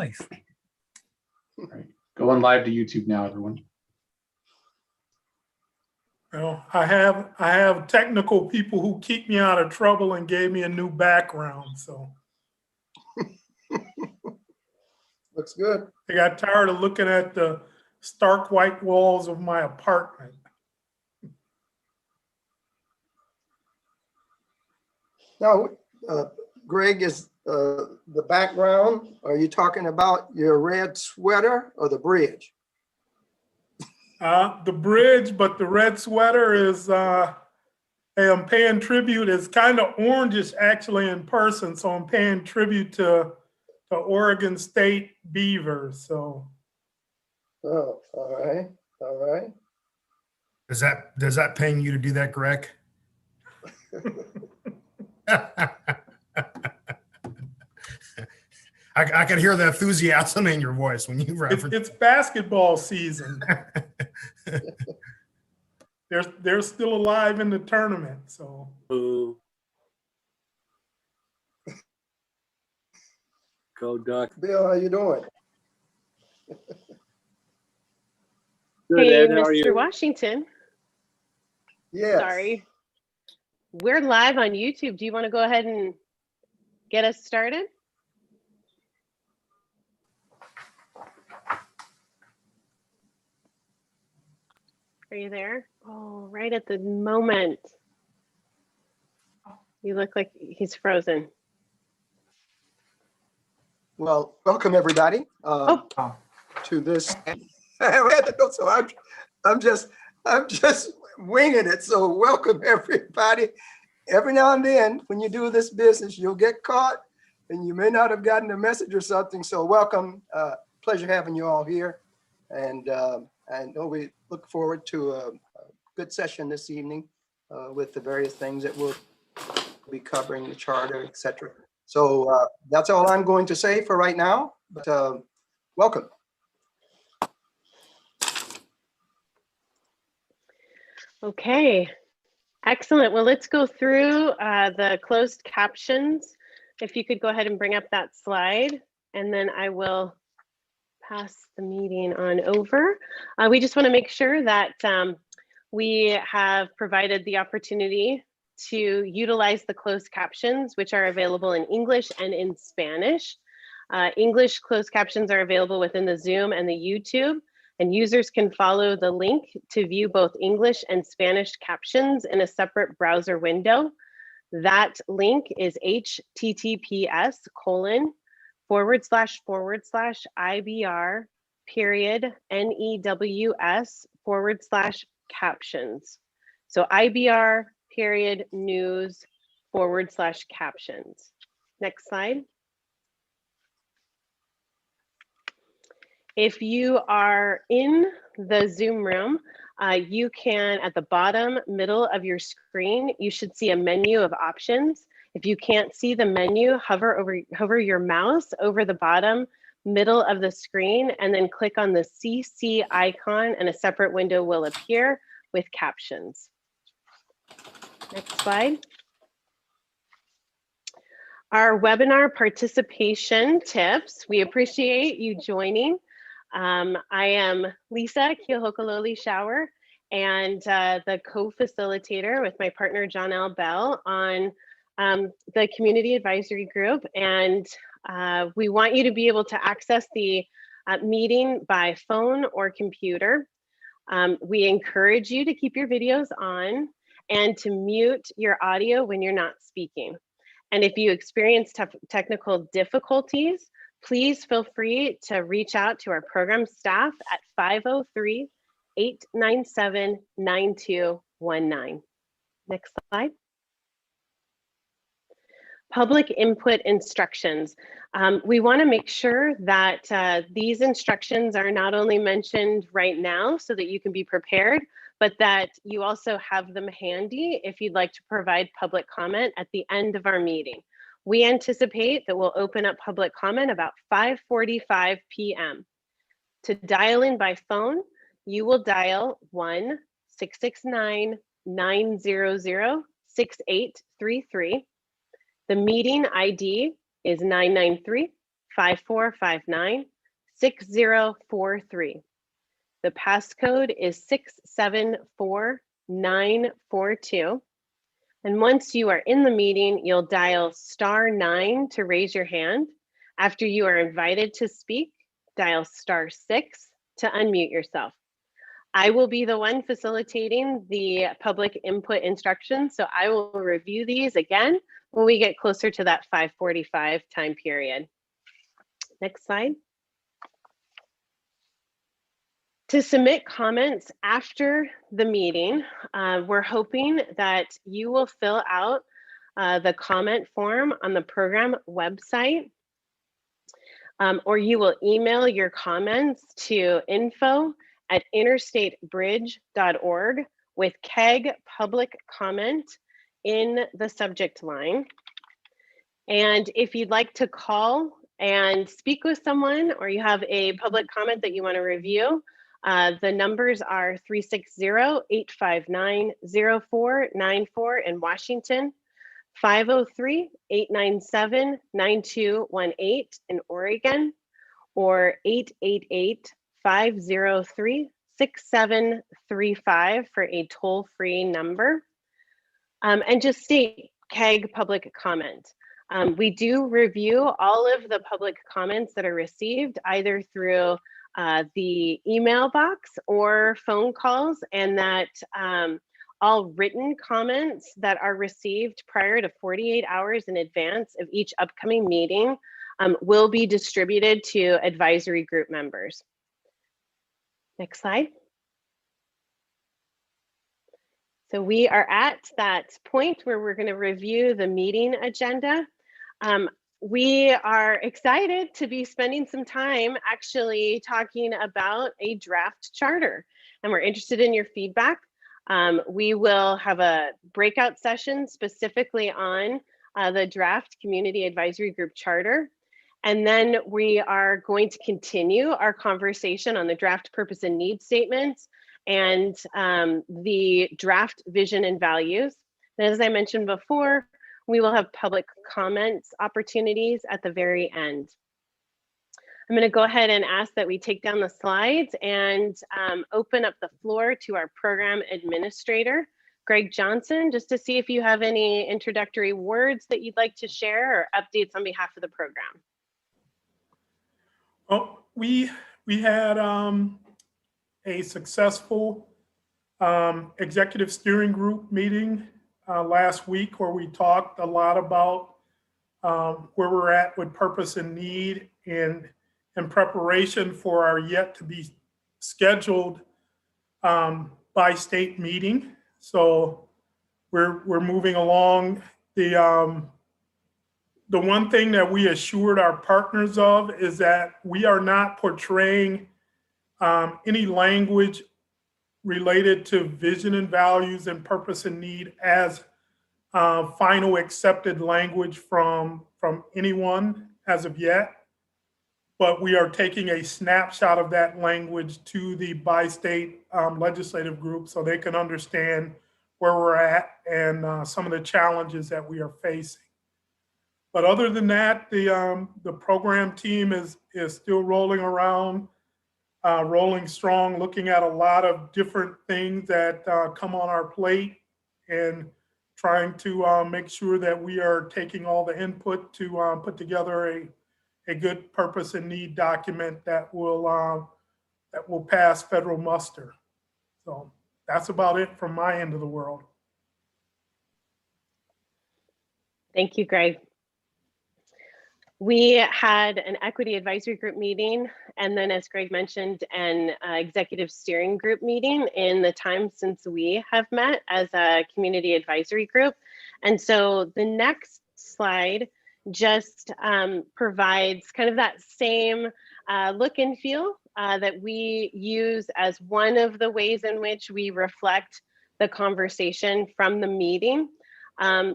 Nice. All right. Going live to YouTube now, everyone. Well, I have technical people who keep me out of trouble and gave me a new background. So Looks good. I got tired of looking at the stark white walls of my apartment. Now, Greg, is the background, are you talking about your red sweater or the bridge? The bridge, but the red sweater is, hey, I'm paying tribute. It's kind of orangish actually in person. So I'm paying tribute to the Oregon State Beavers. So. Oh, all right, all right. Does that paying you to do that, Greg? I can hear the enthusiasm in your voice when you reference. It's basketball season. They're still alive in the tournament. So. Ooh. Go Duck. Bill, how you doing? Good, Hey, Ed, how are Mr. you? Washington. Yes. Sorry. We're live on YouTube. Do you want to go ahead and get us started? Are you there? Oh, right at the moment. You look like he's frozen. Well, welcome everybody to this. So I'm just winging it. So welcome everybody. Every now and then, when you do this business, you'll get caught, and you may not have gotten a message or something. So welcome. Pleasure having you all here, and we look forward to a good session this evening with the various things that we'll be covering, the charter, etc. So that's all I'm going to say for right now, but welcome. Okay, excellent. Well, let's go through the closed captions. If you could go ahead and bring up that slide, and then I will pass the meeting on over. We just want to make sure that we have provided the opportunity to utilize the closed captions, which are available in English and in Spanish. English closed captions are available within the Zoom and the YouTube, and users can follow the link to view both English and Spanish captions in a separate browser window. That link is https://IBR.news/captions. So IBR.news/captions. Next slide. If you are in the Zoom room, you can, at the bottom middle of your screen, you should see a menu of options. If you can't see the menu, hover your mouse over the bottom middle of the screen and then click on the CC icon, and a separate window will appear with captions. Next slide. Our webinar participation tips. We appreciate you joining. I am Lisa Keohokalole Schauer, and the co-facilitator with my partner Johnell Bell on the community advisory group. And we want you to be able to access the meeting by phone or computer. We encourage you to keep your videos on and to mute your audio when you're not speaking. And if you experience technical difficulties, please feel free to reach out to our program staff at 503-897-9219. Next slide. Public input instructions. We want to make sure that these instructions are not only mentioned right now so that you can be prepared, but that you also have them handy if you'd like to provide public comment at the end of our meeting. We anticipate that we'll open up public comment about 5:45 p.m. To dial in by phone, you will dial 1-669-900-6833. The meeting ID is 993-5 5459-6043. The passcode is 674942. And once you are in the meeting, you'll dial *9 to raise your hand. After you are invited to speak, dial *6 to unmute yourself. I will be the one facilitating the public input instructions, so I will review these again when we get closer to that 5:45 time period. Next slide. To submit comments after the meeting, we're hoping that you will fill out the comment form on the program website, or you will email your comments to info@interstatebridge.org with CAG Public Comment in the subject line. And if you'd like to call and speak with someone, or you have a public comment that you want to review, the numbers are 360-859-0494 in Washington, 503-897-9218 in Oregon, or 888-503-6735 for a toll-free number. And just state CAG Public Comment. We do review all of the public comments that are received either through the email box or phone calls, and that all written comments that are received prior to 48 hours in advance of each upcoming meeting will be distributed to advisory group members. Next slide. So we are at that point where we're going to review the meeting agenda. We are excited to be spending some time actually talking about a draft charter, and we're interested in your feedback. We will have a breakout session specifically on the draft community advisory group charter. And then we are going to continue our conversation on the draft purpose and need statements and the draft vision and values. And as I mentioned before, we will have public comments opportunities at the very end. I'm going to go ahead and ask that we take down the slides and open up the floor to our program administrator, Greg Johnson, just to see if you have any introductory words that you'd like to share or updates on behalf of the program. Well, we had a successful executive steering group meeting last week where we talked a lot about where we're at with purpose and need in preparation for our yet to be scheduled by state meeting. So we're moving along. The one thing that we assured our partners of is that we are not portraying any language related to vision and values and purpose and need as final accepted language from anyone as of yet. But we are taking a snapshot of that language to the bi-state legislative group so they can understand where we're at and some of the challenges that we are facing. But other than that, the program team is still rolling around, rolling strong, looking at a lot of different things that come on our plate and trying to make sure that we are taking all the input to put together a good purpose and need document that will pass federal muster. So that's about it from my end of the world. Thank you, Greg. We had an equity advisory group meeting, and then as Greg mentioned, an executive steering group meeting in the time since we have met as a community advisory group. And so the next slide just provides kind of that same look and feel that we use as one of the ways in which we reflect the conversation from the meeting.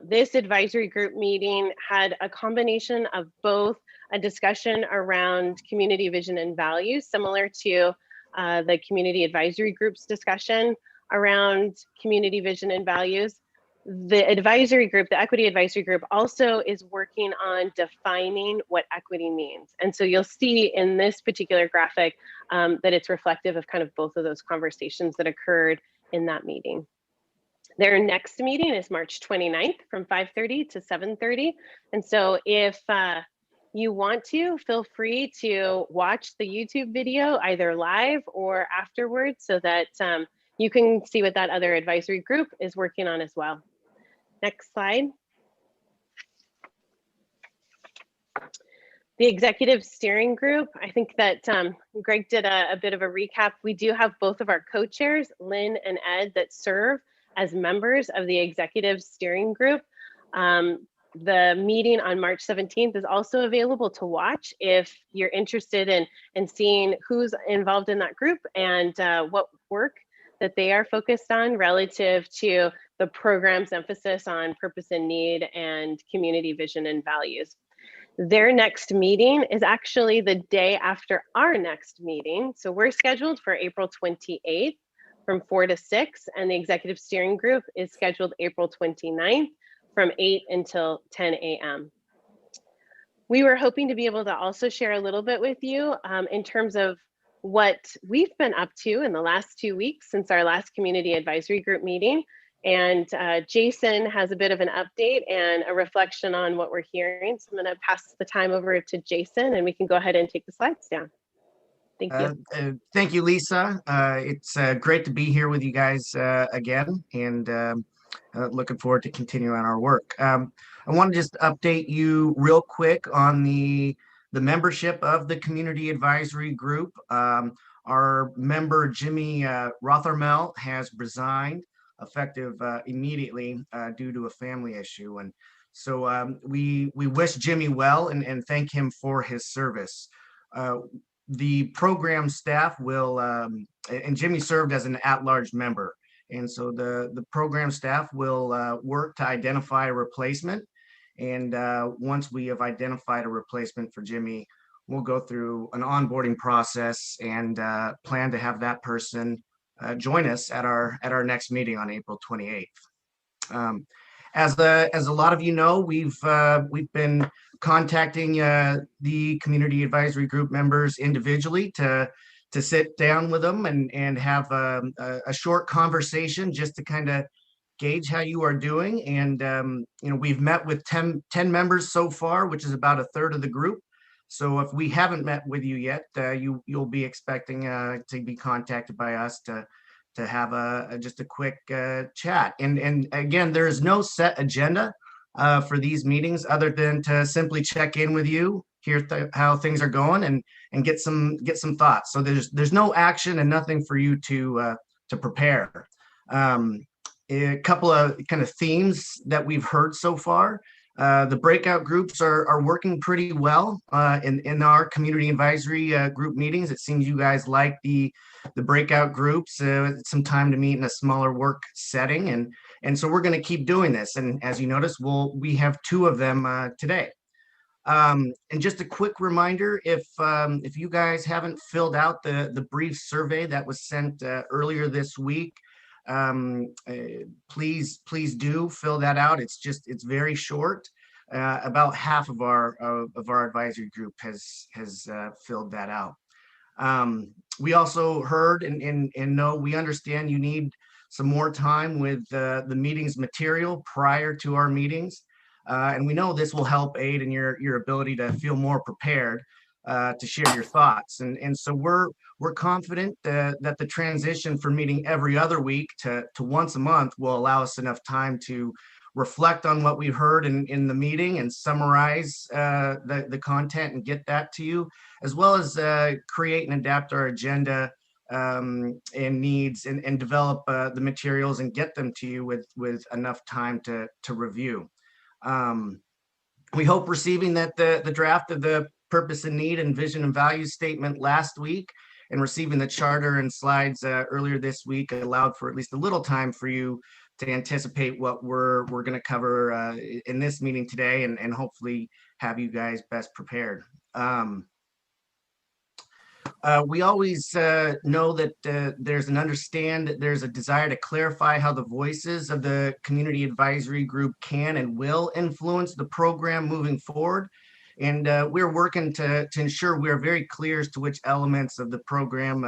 This advisory group meeting had a combination of both a discussion around community vision and values, similar to the community advisory group's discussion around community vision and values, The advisory group, the equity advisory group, also is working on defining what equity means. And so you'll see in this particular graphic that it's reflective of kind of both of those conversations that occurred in that meeting. Their next meeting is March 29th from 5:30 to 7:30. And so if you want to, feel free to watch the YouTube video either live or afterwards so that you can see what that other advisory group is working on as well. Next slide. The executive steering group, I think that Greg did a bit of a recap. We do have both of our co-chairs, Lynn and Ed, that serve as members of the executive steering group. The meeting on March 17th is also available to watch if you're interested in seeing who's involved in that group and what work that they are focused on relative to the program's emphasis on purpose and need and community vision and values. Their next meeting is actually the day after our next meeting. So we're scheduled for April 28th from 4 to 6, and the executive steering group is scheduled April 29th from 8 until 10 a.m. We were hoping to be able to also share a little bit with you in terms of what we've been up to in the last 2 weeks since our last community advisory group meeting. And Jason has a bit of an update and a reflection on what we're hearing. So I'm going to pass the time over to Jason and we can go ahead and take the slides down. Thank you. Thank you, Lisa. It's great to be here with you guys again, and looking forward to continuing our work. I want to just update you real quick on the membership of the community advisory group. Our member Jimmy Rothermel has resigned effective immediately due to a family issue, and so we wish Jimmy well and thank him for his service. The program staff will, and Jimmy served as an at-large member, and so the program staff will work to identify a replacement. And once we have identified a replacement for Jimmy, we'll go through an onboarding process and plan to have that person join us at our next meeting on April 28th. As a lot of you know, we've been contacting the community advisory group members individually to sit down with them and have a short conversation just to kind of gauge how you are doing. And you know, we've met with 10 members so far, which is about a third of the group. So if we haven't met with you yet, you'll be expecting to be contacted by us to have just a quick chat. And again, there is no set agenda for these meetings other than to simply check in with you, hear how things are going, and get some thoughts. So there's no action and nothing for you to prepare. A couple of kind of themes that we've heard so far. The breakout groups are working pretty well in our community advisory group meetings. It seems you guys like the breakout groups, some time to meet in a smaller work setting, and so we're going to keep doing this. And as you notice, we have 2 of them today. And just a quick reminder, if you guys haven't filled out the brief survey that was sent earlier this week, please do fill that out. It's very short. About half of our advisory group has filled that out. We also heard and know, we understand you need some more time with the meetings material prior to our meetings, and we know this will help aid in your ability to feel more prepared to share your thoughts. And so we're confident that the transition from meeting every other week to once a month will allow us enough time to reflect on what we've heard in the meeting and summarize the content and get that to you, as well as create and adapt our agenda and needs and develop the materials and get them to you with enough time to review. We hope receiving the draft of the purpose and need and vision and value statement last week and receiving the charter and slides earlier this week allowed for at least a little time for you to anticipate what we're going to cover in this meeting today, and hopefully have you guys best prepared. We always know that there's a desire to clarify how the voices of the community advisory group can and will influence the program moving forward. And we're working to ensure we are very clear as to which elements of the program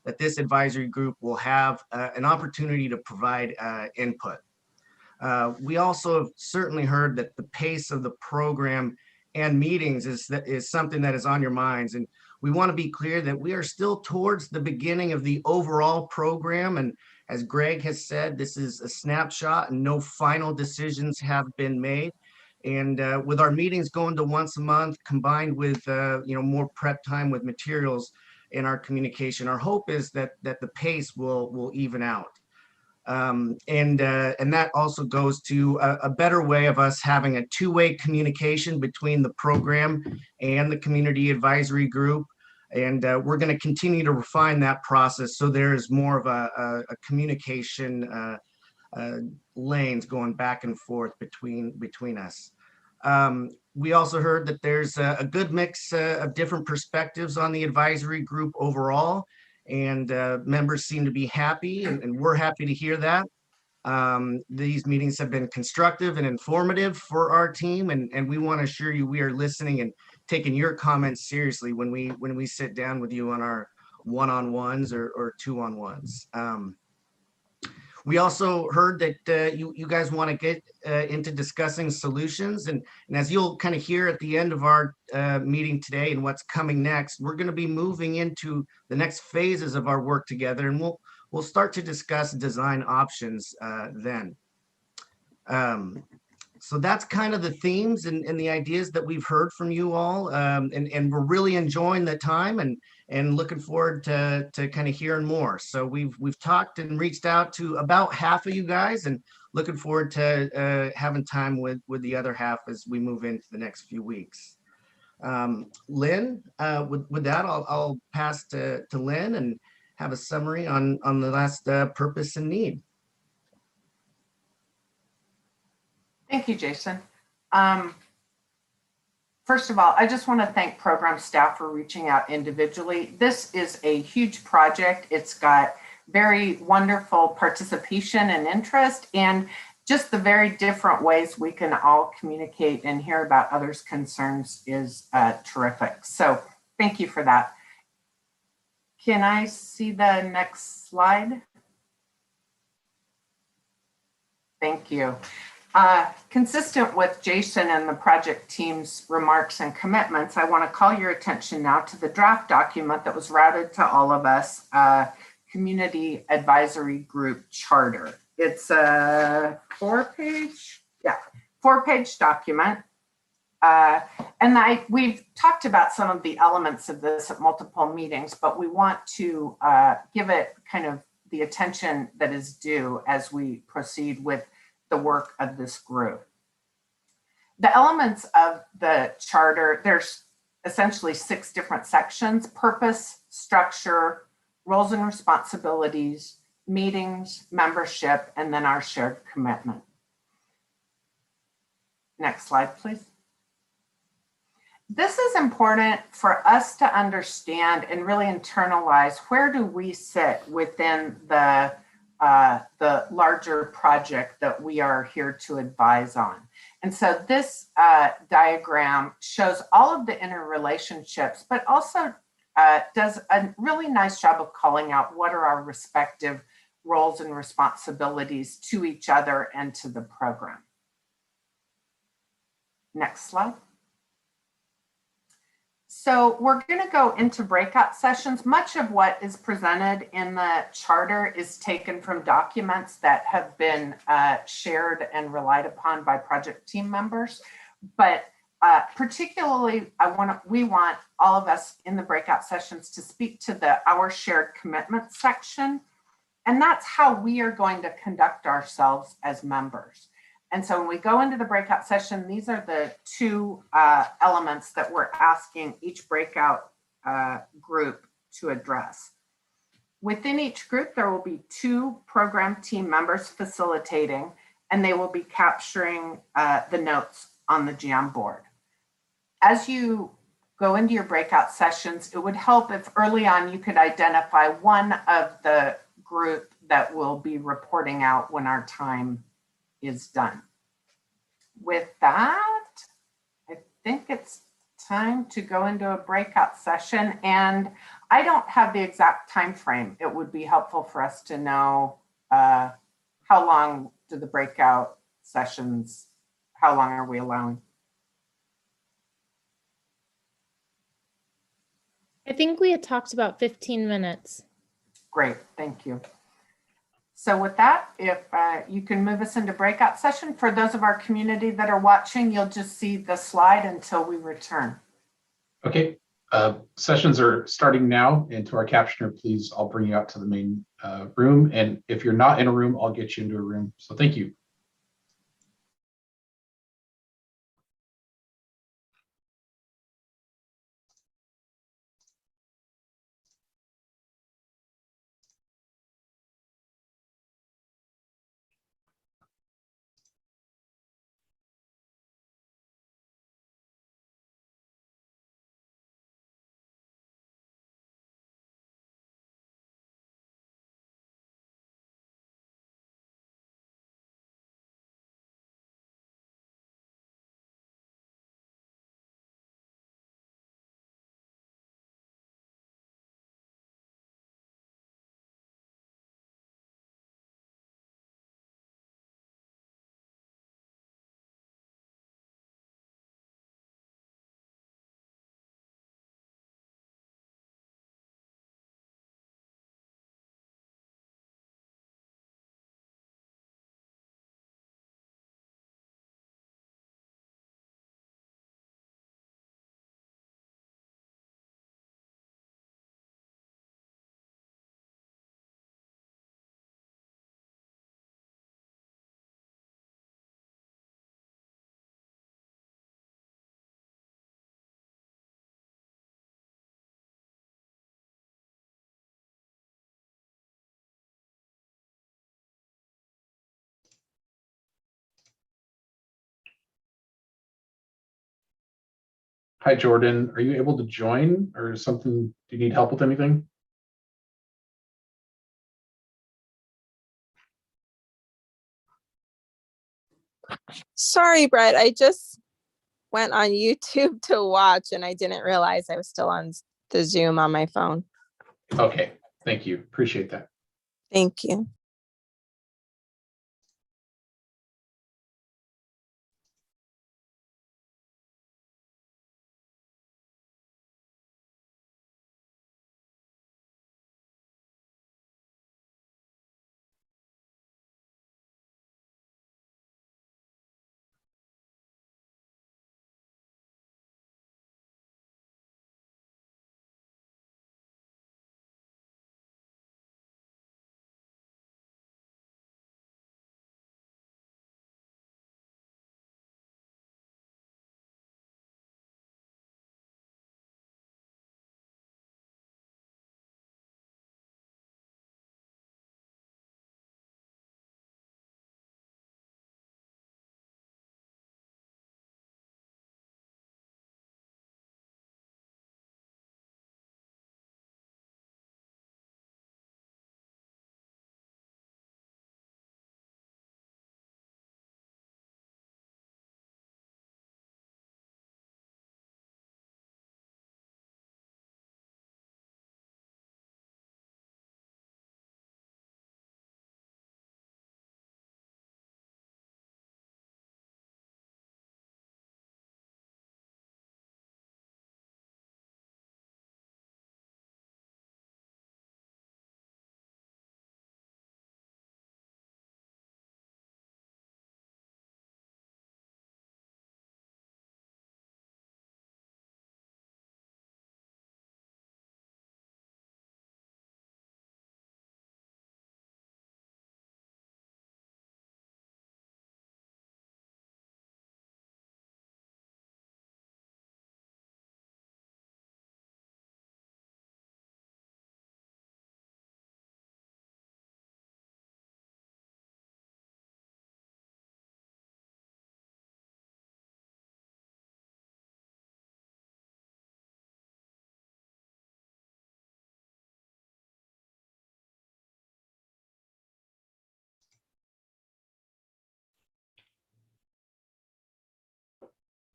that this advisory group will have an opportunity to provide input. We also have certainly heard that the pace of the program and meetings is something that is on your minds. And we want to be clear that we are still towards the beginning of the overall program. And as Greg has said, this is a snapshot and no final decisions have been made. And with our meetings going to once a month, combined with more prep time with materials in our communication, our hope is that the pace will even out. And that also goes to a better way of us having a two-way communication between the program and the community advisory group. And we're going to continue to refine that process so there's more of a communication lanes going back and forth between us. We also heard that there's a good mix of different perspectives on the advisory group overall, and members seem to be happy, and we're happy to hear that. These meetings have been constructive and informative for our team, and we want to assure you we are listening and taking your comments seriously when we sit down with you on our one-on-ones or two-on-ones. We also heard that you guys want to get into discussing solutions, and as you'll kind of hear at the end of our meeting today and what's coming next, we're going to be moving into the next phases of our work together, and we'll start to discuss design options then. So that's kind of the themes and the ideas that we've heard from you all, and we're really enjoying the time and looking forward to kind of hearing more. So we've talked and reached out to about half of you guys, and looking forward to having time with the other half as we move into the next few weeks. Lynn, with that, I'll pass to Lynn and have a summary on the last purpose and need. Thank you, Jason. First of all, I just want to thank program staff for reaching out individually. This is a huge project. It's got very wonderful participation and interest, and just the very different ways we can all communicate and hear about others' concerns is terrific. So thank you for that. Can I see the next slide? Thank you. Consistent with Jason and the project team's remarks and commitments, I want to call your attention now to the draft document that was routed to all of us, Community Advisory Group Charter. It's a four-page document. And we've talked about some of the elements of this at multiple meetings, but we want to give it kind of the attention that is due as we proceed with the work of this group. The elements of the charter, there's essentially 6 different sections: purpose, structure, roles and responsibilities, meetings, membership, and then our shared commitment. Next slide, please. This is important for us to understand and really internalize where do we sit within the larger project that we are here to advise on. And so this diagram shows all of the interrelationships, but also does a really nice job of calling out what are our respective roles and responsibilities to each other and to the program. Next slide. So we're going to go into breakout sessions. Much of what is presented in the charter is taken from documents that have been shared and relied upon by project team members. But particularly, we want all of us in the breakout sessions to speak to our shared commitment section. And that's how we are going to conduct ourselves as members. And so when we go into the breakout session, these are the 2 elements that we're asking each breakout group to address. Within each group, there will be 2 program team members facilitating, and they will be capturing the notes on the Jamboard. As you go into your breakout sessions, it would help if early on you could identify one of the group that will be reporting out when our time is done. With that, I think it's time to go into a breakout session, and I don't have the exact time frame. It would be helpful for us to know how long do the breakout sessions, how long are we allowing? I think we had talked about 15 minutes. Great, thank you. So with that, if you can move us into breakout session. For those of our community that are watching, you'll just see the slide until we return. Okay, sessions are starting now, and to our captioner, please, I'll bring you out to the main room. And if you're not in a room, I'll get you into a room. So thank you. Hi, Jordan. Are you able to join or something? Do you need help with anything? Sorry, Brett. I just went on YouTube to watch and I didn't realize I was still on the Zoom on my phone. Okay, thank you. Appreciate that. Thank you.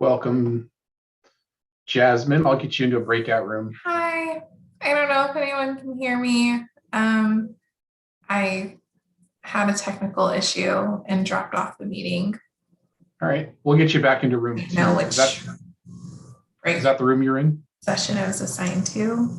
Welcome, Jasmine. I'll get you into a breakout room. Hi, I don't know if anyone can hear me. I had a technical issue and dropped off the meeting. All right, we'll get you back into room. I know which Is that the room you're in? session I was assigned to.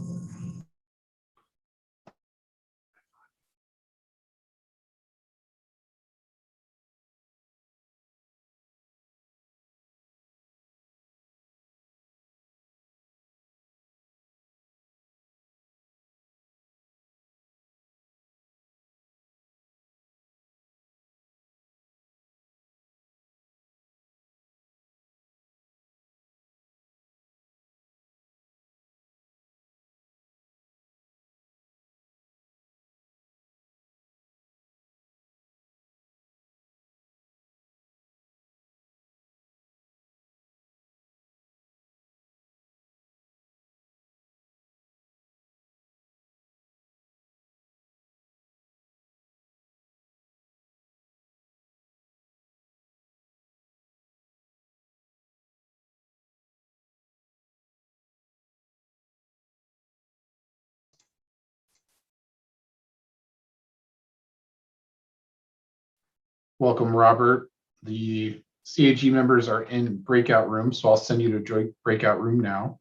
Welcome, Robert. The CAG members are in breakout room, so I'll send you to breakout room now.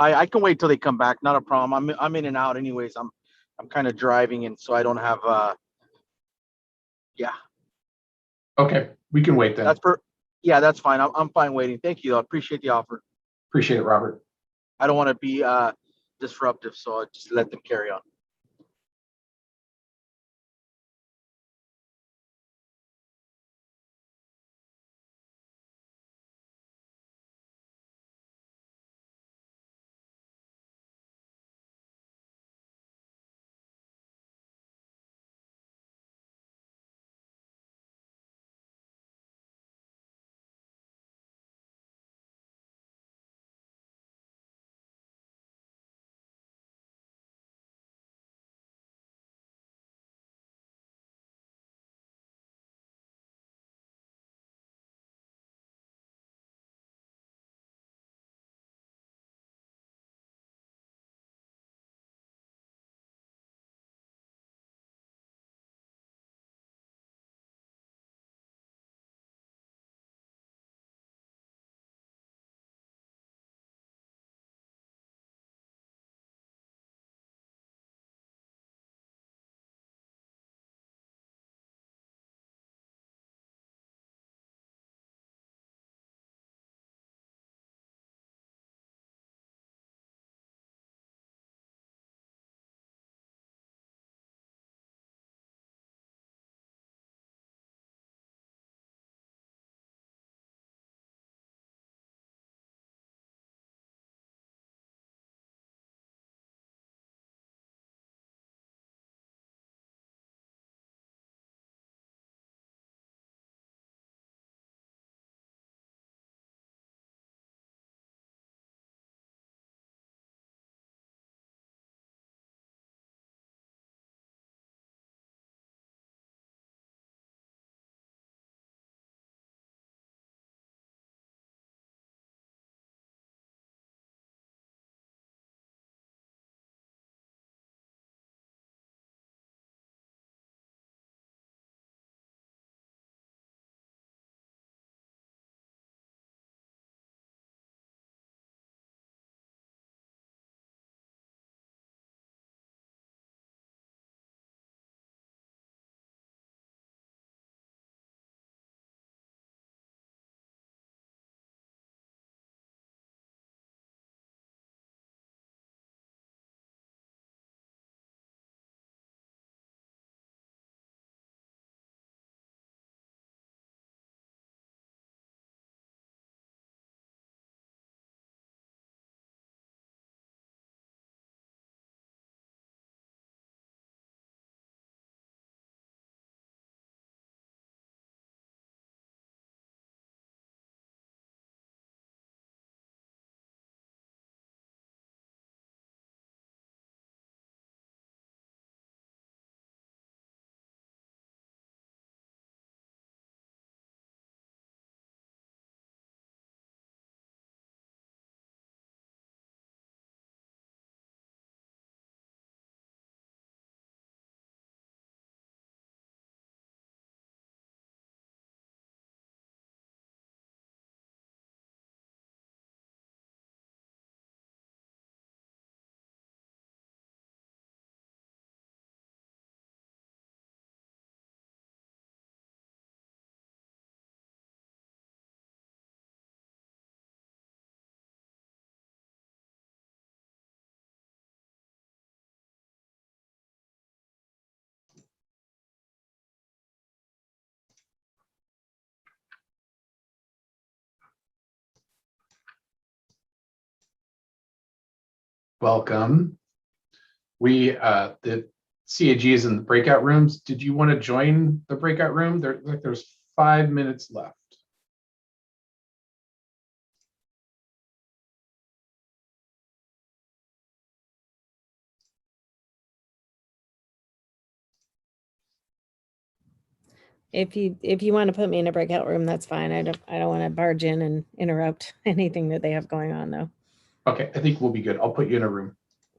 I can wait till they come back. Not a problem. I'm in and out anyways. I'm kind of driving, and so I don't have yeah. Okay, we can wait then. Yeah, that's fine. I'm fine waiting. Thank you. I appreciate the offer. Appreciate it, Robert. I don't want to be disruptive, so I just let them carry on. Welcome. The CAG is in the breakout rooms. Did you want to join the breakout room? There's 5 minutes left. If you want to put me in a breakout room, that's fine. I don't want to barge in and interrupt anything that they have going on though. Okay, I think we'll be good. I'll put you in a room.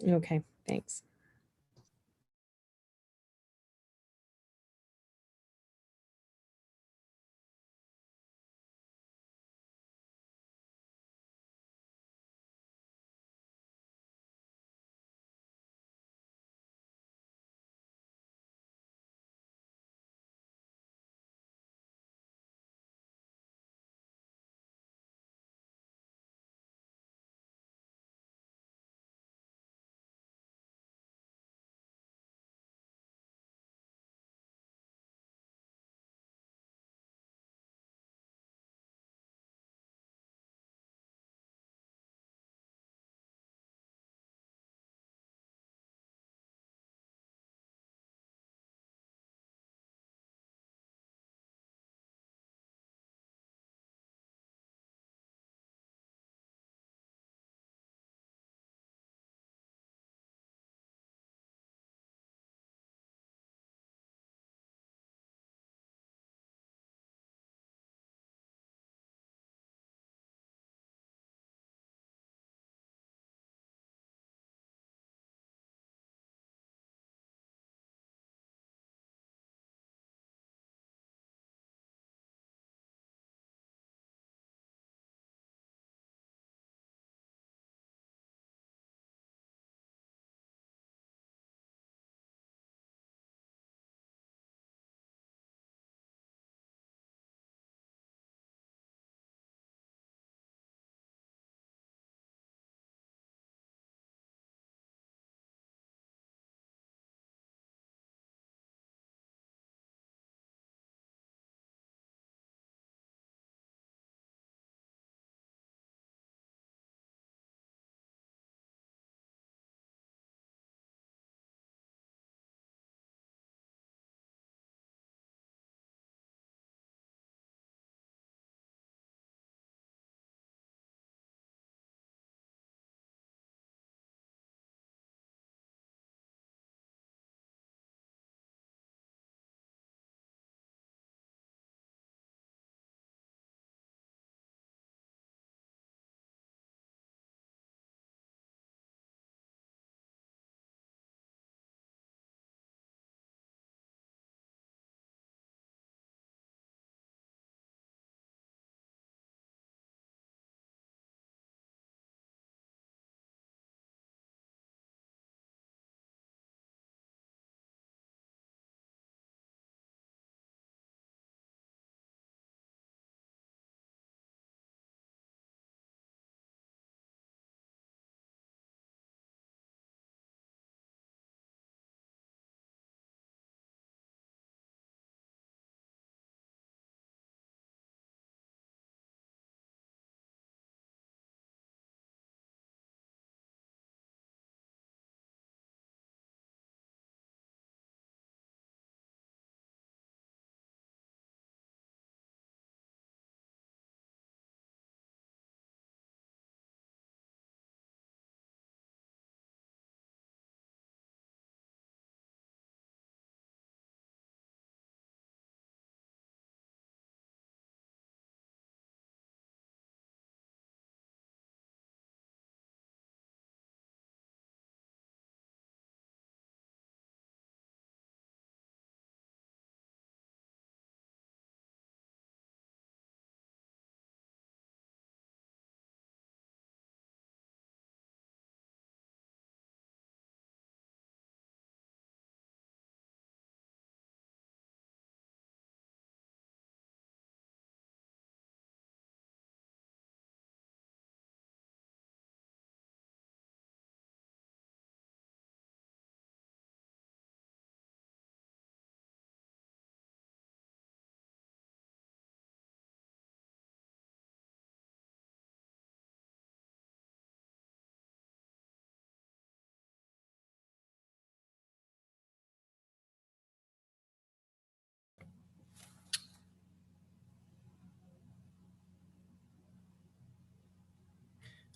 Okay, thanks.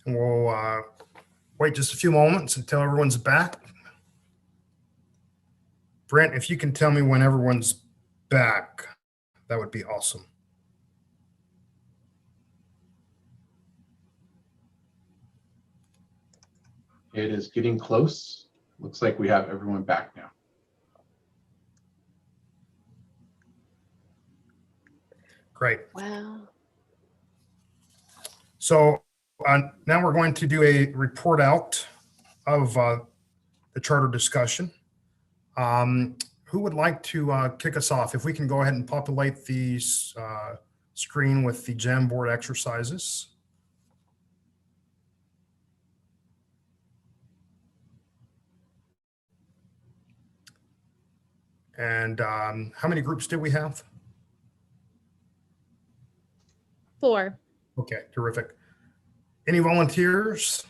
And we'll wait just a few moments until everyone's back. Brent, if you can tell me when everyone's back, that would be awesome. It is getting close. Looks like we have everyone back now. Great. Wow. So now we're going to do a report out of the charter discussion. Who would like to kick us off? If we can go ahead and populate the screen with the Jamboard exercises. And how many groups did we have? 4. Okay, terrific. Any volunteers?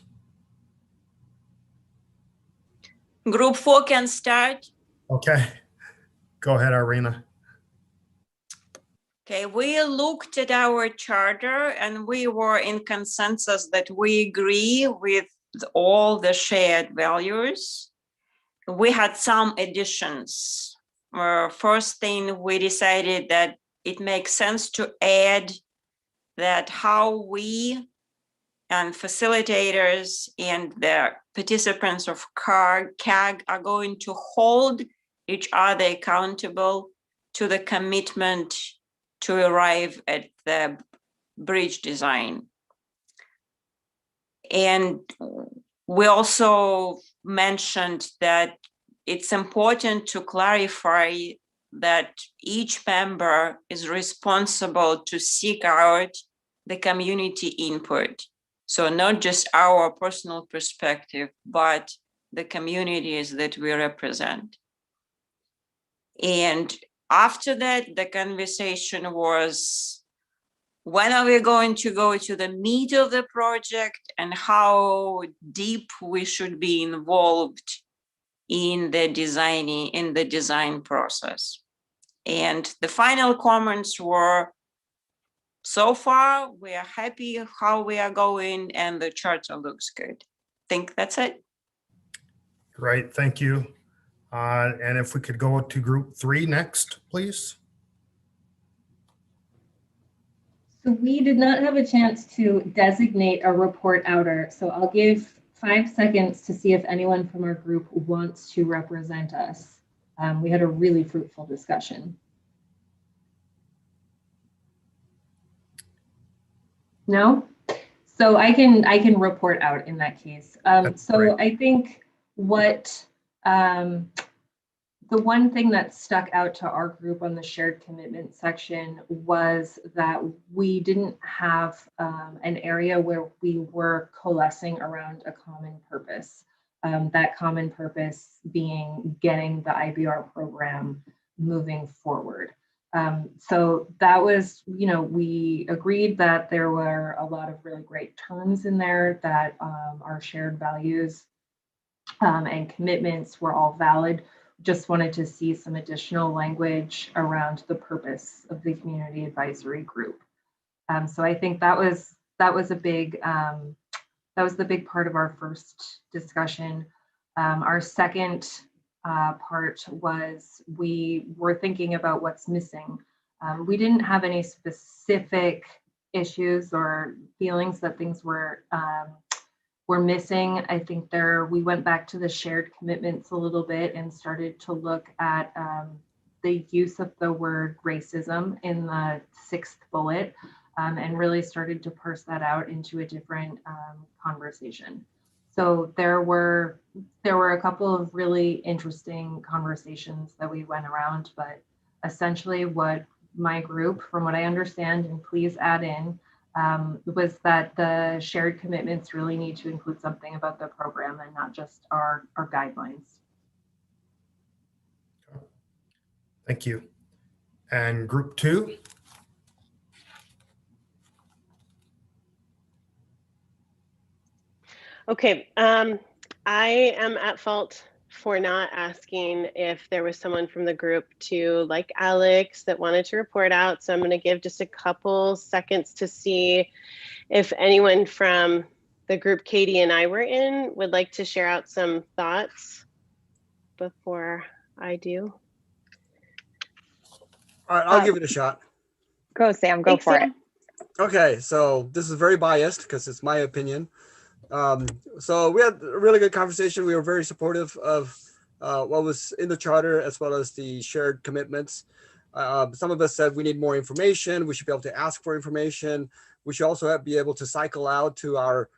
Group 4 can start. Okay, go ahead, Irina. Okay, we looked at our charter and we were in consensus that we agree with all the shared values. We had some additions. First thing, we decided that it makes sense to add that how we and facilitators and the participants of CAG are going to hold each other accountable to the commitment to arrive at the bridge design. And we also mentioned that it's important to clarify that each member is responsible to seek out the community input. So not just our personal perspective, but the communities that we represent. And after that, the conversation was, when are we going to go to the meat of the project and how deep we should be involved in the design process. And the final comments were, so far, we are happy how we are going and the charter looks good. I think that's it. Great, thank you. And if we could go to group 3 next, please. So we did not have a chance to designate a report outer. So I'll give 5 seconds to see if anyone from our group wants to represent us. We had a really fruitful discussion. No? So I can report out in that case. So great. I think what the one thing that stuck out to our group on the shared commitment section was that we didn't have an area where we were coalescing around a common purpose. That common purpose being getting the IBR program moving forward. So that was, we agreed that there were a lot of really great terms in there, that our shared values and commitments were all valid. Just wanted to see some additional language around the purpose of the community advisory group. So I think that was a big the big part of our first discussion. Our second part was we were thinking about what's missing. We didn't have any specific issues or feelings that things were missing. I think we went back to the shared commitments a little bit and started to look at the use of the word racism in the 6th bullet and really started to parse that out into a different conversation. So there were a couple of really interesting conversations that we went around, but essentially what my group, from what I understand, and please add in, was that the shared commitments really need to include something about the program and not just our guidelines. Thank you. And group 2? Okay, I am at fault for not asking if there was someone from the group to, like Alex, that wanted to report out. So I'm going to give just a couple seconds to see if anyone from the group Katie and I were in would like to share out some thoughts before I do. All right, I'll give it a shot. Go, Sam. Go Thanks, for Sam. it. Okay, so this is very biased because it's my opinion. So we had a really good conversation. We were very supportive of what was in the charter as well as the shared commitments. Some of us said we need more information. We should be able to ask for information. We should also be able to cycle out to our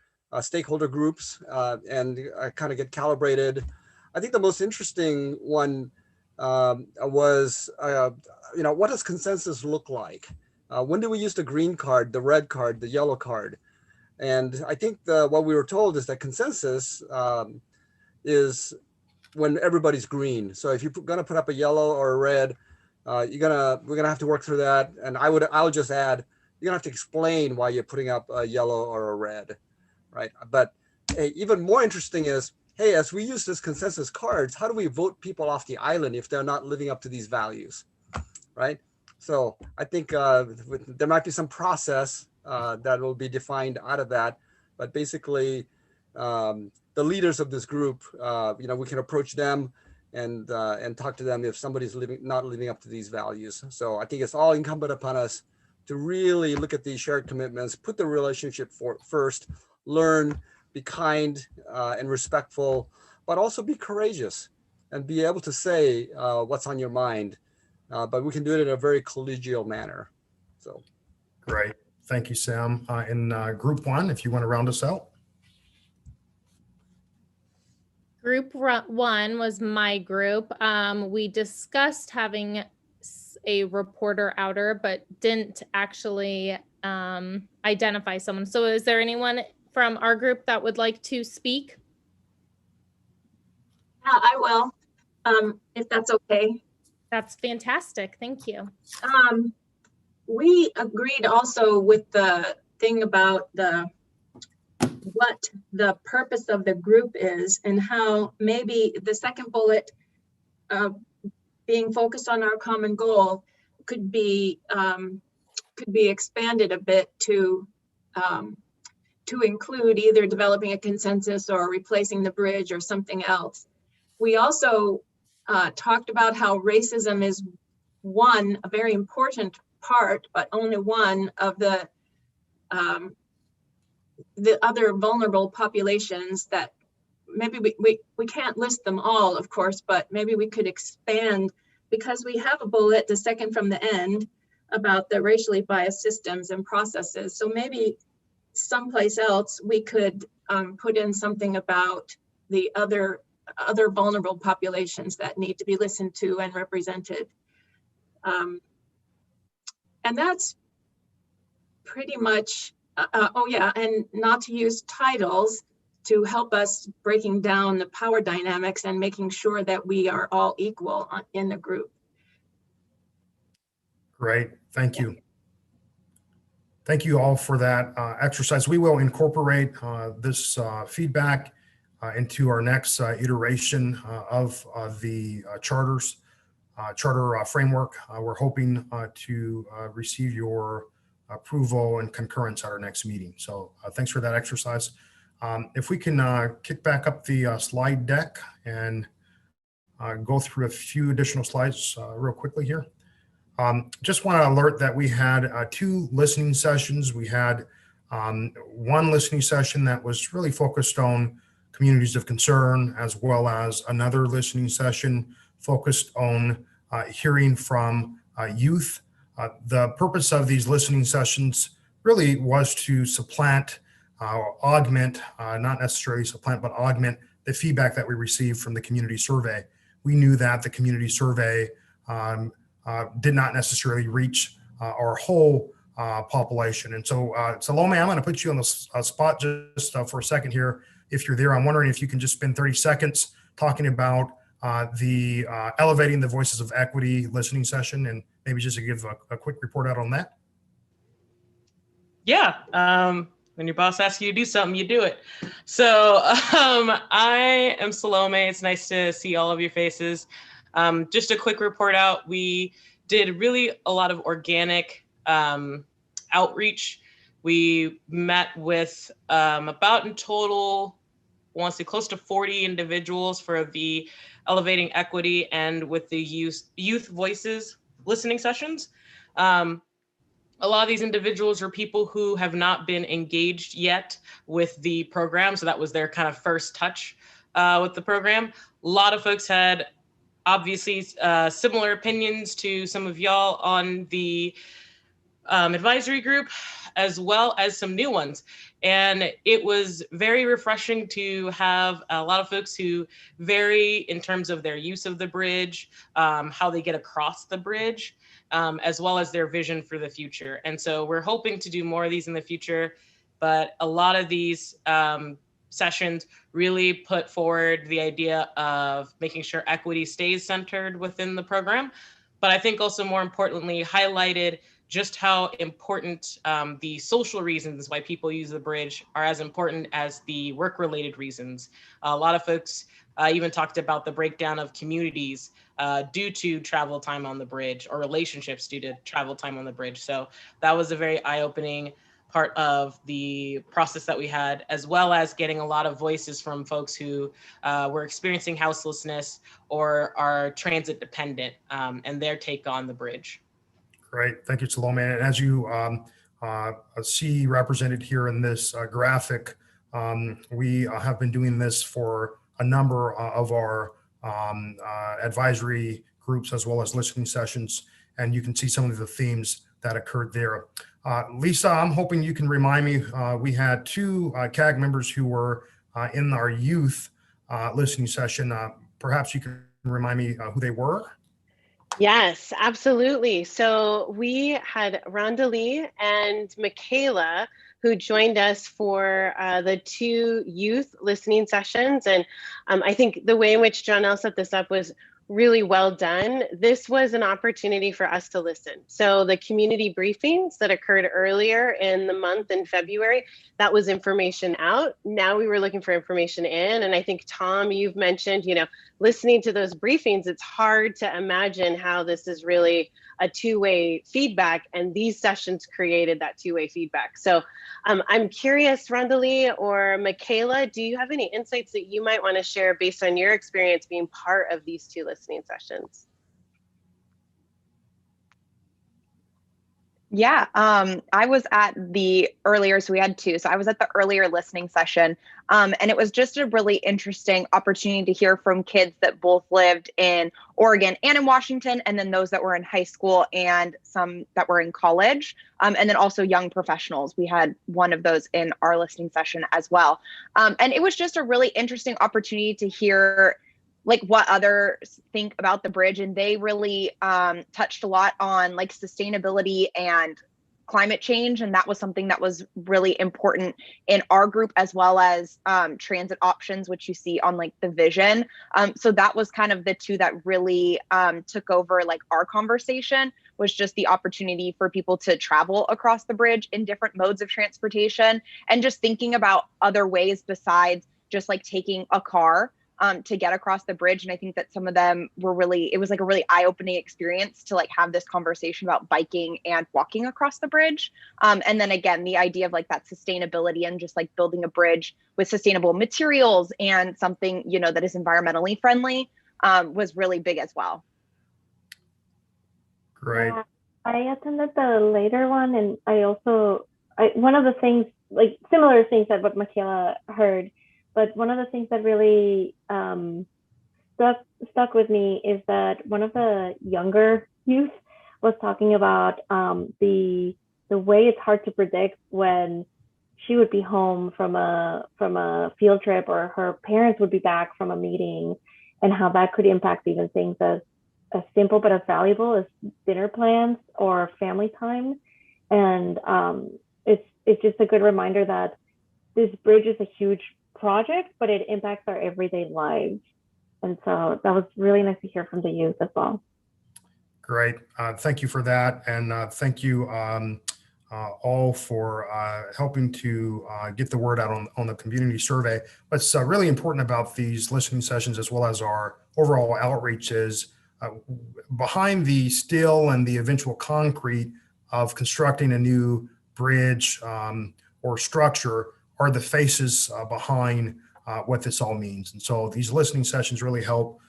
stakeholder groups and kind of get calibrated. I think the most interesting one was, what does consensus look like? When do we use the green card, the red card, the yellow card? And I think what we were told is that consensus is when everybody's green. So if you're going to put up a yellow or a red, we're gonna have to work through that. And I would just add, you're gonna have to explain why you're putting up a yellow or a red, right? But hey, even more interesting is, hey, as we use this consensus cards, how do we vote people off the island if they're not living up to these values, right? So I think there might be some process that will be defined out of that, but basically the leaders of this group, we can approach them and talk to them if somebody's not living up to these values. So I think it's all incumbent upon us to really look at these shared commitments, put the relationship first, learn, be kind and respectful, but also be courageous and be able to say what's on your mind. But we can do it in a very collegial manner. So Great. Thank you, Sam. In group one, if you want to round us out. Group one was my group. We discussed having a reporter outer, but didn't actually identify someone. So is there anyone from our group that would like to speak? I will, if that's okay. That's fantastic. Thank you. We agreed also with the thing about what the purpose of the group is and how maybe the second bullet being focused on our common goal could be expanded a bit to include either developing a consensus or replacing the bridge or something else. We also talked about how racism is a very important part, but only one of the other vulnerable populations that maybe we can't list them all, of course, but maybe we could expand, because we have a bullet, the second from the end, about the racially biased systems and processes. So maybe someplace else we could put in something about the other vulnerable populations that need to be listened to and represented. And that's pretty much, oh yeah, and not to use titles to help us breaking down the power dynamics and making sure that we are all equal in the group. Great, thank you. Thank you all for that exercise. We will incorporate this feedback into our next iteration of the charter framework. We're hoping to receive your approval and concurrence at our next meeting. So thanks for that exercise. If we can kick back up the slide deck and go through a few additional slides real quickly here. Just want to alert that we had 2 listening sessions. We had one listening session that was really focused on communities of concern, as well as another listening session focused on hearing from youth. The purpose of these listening sessions really was to supplant or augment, not necessarily supplant, but augment the feedback that we received from the community survey. We knew that the community survey did not necessarily reach our whole population. And so, Salome, I'm going to put you on the spot just for a second here. If you're there, I'm wondering if you can just spend 30 seconds talking about the Elevating the Voices of Equity listening session, and maybe just to give a quick report out on that. Yeah. When your boss asks you to do something, you do it. So I am Salome. It's nice to see all of your faces. Just a quick report out. We did really a lot of organic outreach. We met with about in total, I want to say close to 40 individuals for the Elevating Equity and with the Youth Voices listening sessions. A lot of these individuals are people who have not been engaged yet with the program. So that was their kind of first touch with the program. A lot of folks had obviously similar opinions to some of y'all on the advisory group, as well as some new ones. And it was very refreshing to have a lot of folks who vary in terms of their use of the bridge, how they get across the bridge, as well as their vision for the future. And so we're hoping to do more of these in the future, but a lot of these sessions really put forward the idea of making sure equity stays centered within the program. But I think also more importantly, highlighted just how important the social reasons why people use the bridge are as important as the work-related reasons. A lot of folks even talked about the breakdown of communities due to travel time on the bridge, or relationships due to travel time on the bridge. So that was a very eye-opening part of the process that we had, as well as getting a lot of voices from folks who were experiencing houselessness or are transit dependent, and their take on the bridge. Great, thank you, Salome. And as you see represented here in this graphic, we have been doing this for a number of our advisory groups as well as listening sessions, and you can see some of the themes that occurred there. Lisa, I'm hoping you can remind me, we had two CAG members who were in our youth listening session. Perhaps you can remind me who they were? Yes, absolutely. So we had Rhonda Lee and Michaela who joined us for the two youth listening sessions. And I think the way in which Johnell set this up was really well done. This was an opportunity for us to listen. So the community briefings that occurred earlier in the month in February, that was information out. Now we were looking for information in. And I think, Tom, you've mentioned, listening to those briefings, it's hard to imagine how this is really a two-way feedback, and these sessions created that two-way feedback. So I'm curious, Rhonda Lee or Michaela, do you have any insights that you might want to share based on your experience being part of these two listening sessions? Yeah, I was at the earlier, so we had two. So I was at the earlier listening session, and it was just a really interesting opportunity to hear from kids that both lived in Oregon and in Washington, and then those that were in high school and some that were in college, and then also young professionals. We had one of those in our listening session as well. And it was just a really interesting opportunity to hear what others think about the bridge. And they really touched a lot on sustainability and climate change. And that was something that was really important in our group, as well as transit options, which you see on the vision. So that was kind of the two that really took over our conversation, was just the opportunity for people to travel across the bridge in different modes of transportation, and just thinking about other ways besides just taking a car to get across the bridge. And I think that some of them were it was a really eye-opening experience to have this conversation about biking and walking across the bridge. And then again, the idea of that sustainability and just building a bridge with sustainable materials and something, that is environmentally friendly was really big as well. Great. Yeah, I attended the later one, and one of the things, similar things that what Michaela heard, but one of the things that really stuck with me is that one of the younger youth was talking about the way it's hard to predict when she would be home from a field trip, or her parents would be back from a meeting, and how that could impact even things as simple but as valuable as dinner plans or family time. And it's just a good reminder that this bridge is a huge project, but it impacts our everyday lives. And so that was really nice to hear from the youth as well. Great. Thank you for that. And thank you all for helping to get the word out on the community survey. What's really important about these listening sessions, as well as our overall outreach, is behind the still and the eventual concrete of constructing a new bridge, or structure are the faces behind what this all means. And so these listening sessions really help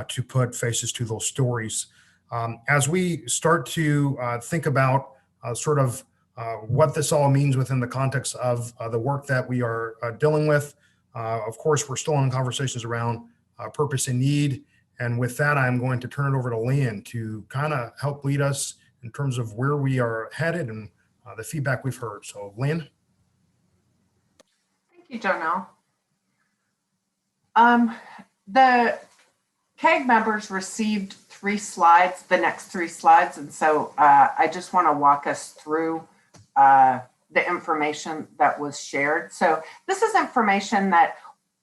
to put faces to those stories. As we start to think about sort of what this all means within the context of the work that we are dealing with, of course, we're still in conversations around purpose and need. And with that, I'm going to turn it over to Lynn to kind of help lead us in terms of where we are headed and the feedback we've heard. So Lynn. Thank you, Johnell. The CAG members received 3 slides, the next 3 slides. And so I just want to walk us through the information that was shared. So this is information that,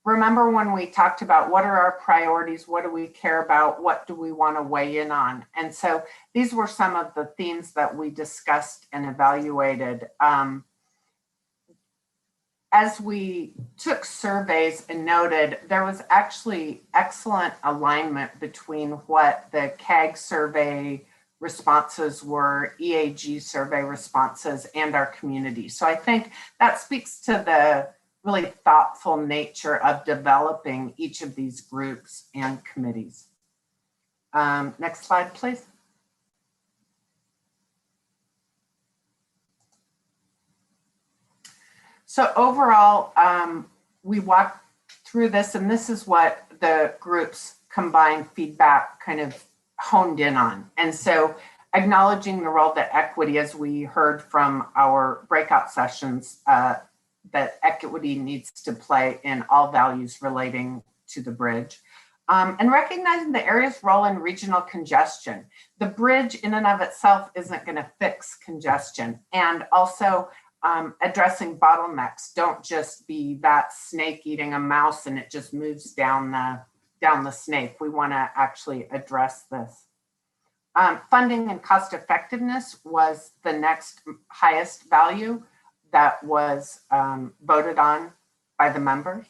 remember when we talked about what are our priorities, what do we care about, what do we want to weigh in on? And so these were some of the themes that we discussed and evaluated. As we took surveys and noted, there was actually excellent alignment between what the CAG survey responses were, EAG survey responses, and our community. So I think that speaks to the really thoughtful nature of developing each of these groups and committees. Next slide, please. So overall, we walked through this, and this is what the group's combined feedback kind of honed in on. And so acknowledging the role that equity, as we heard from our breakout sessions, that equity needs to play in all values relating to the bridge. And recognizing the area's role in regional congestion. The bridge in and of itself isn't going to fix congestion. And also addressing bottlenecks. Don't just be that snake eating a mouse and it just moves down the snake. We want to actually address this. Funding and cost effectiveness was the next highest value that was voted on by the members.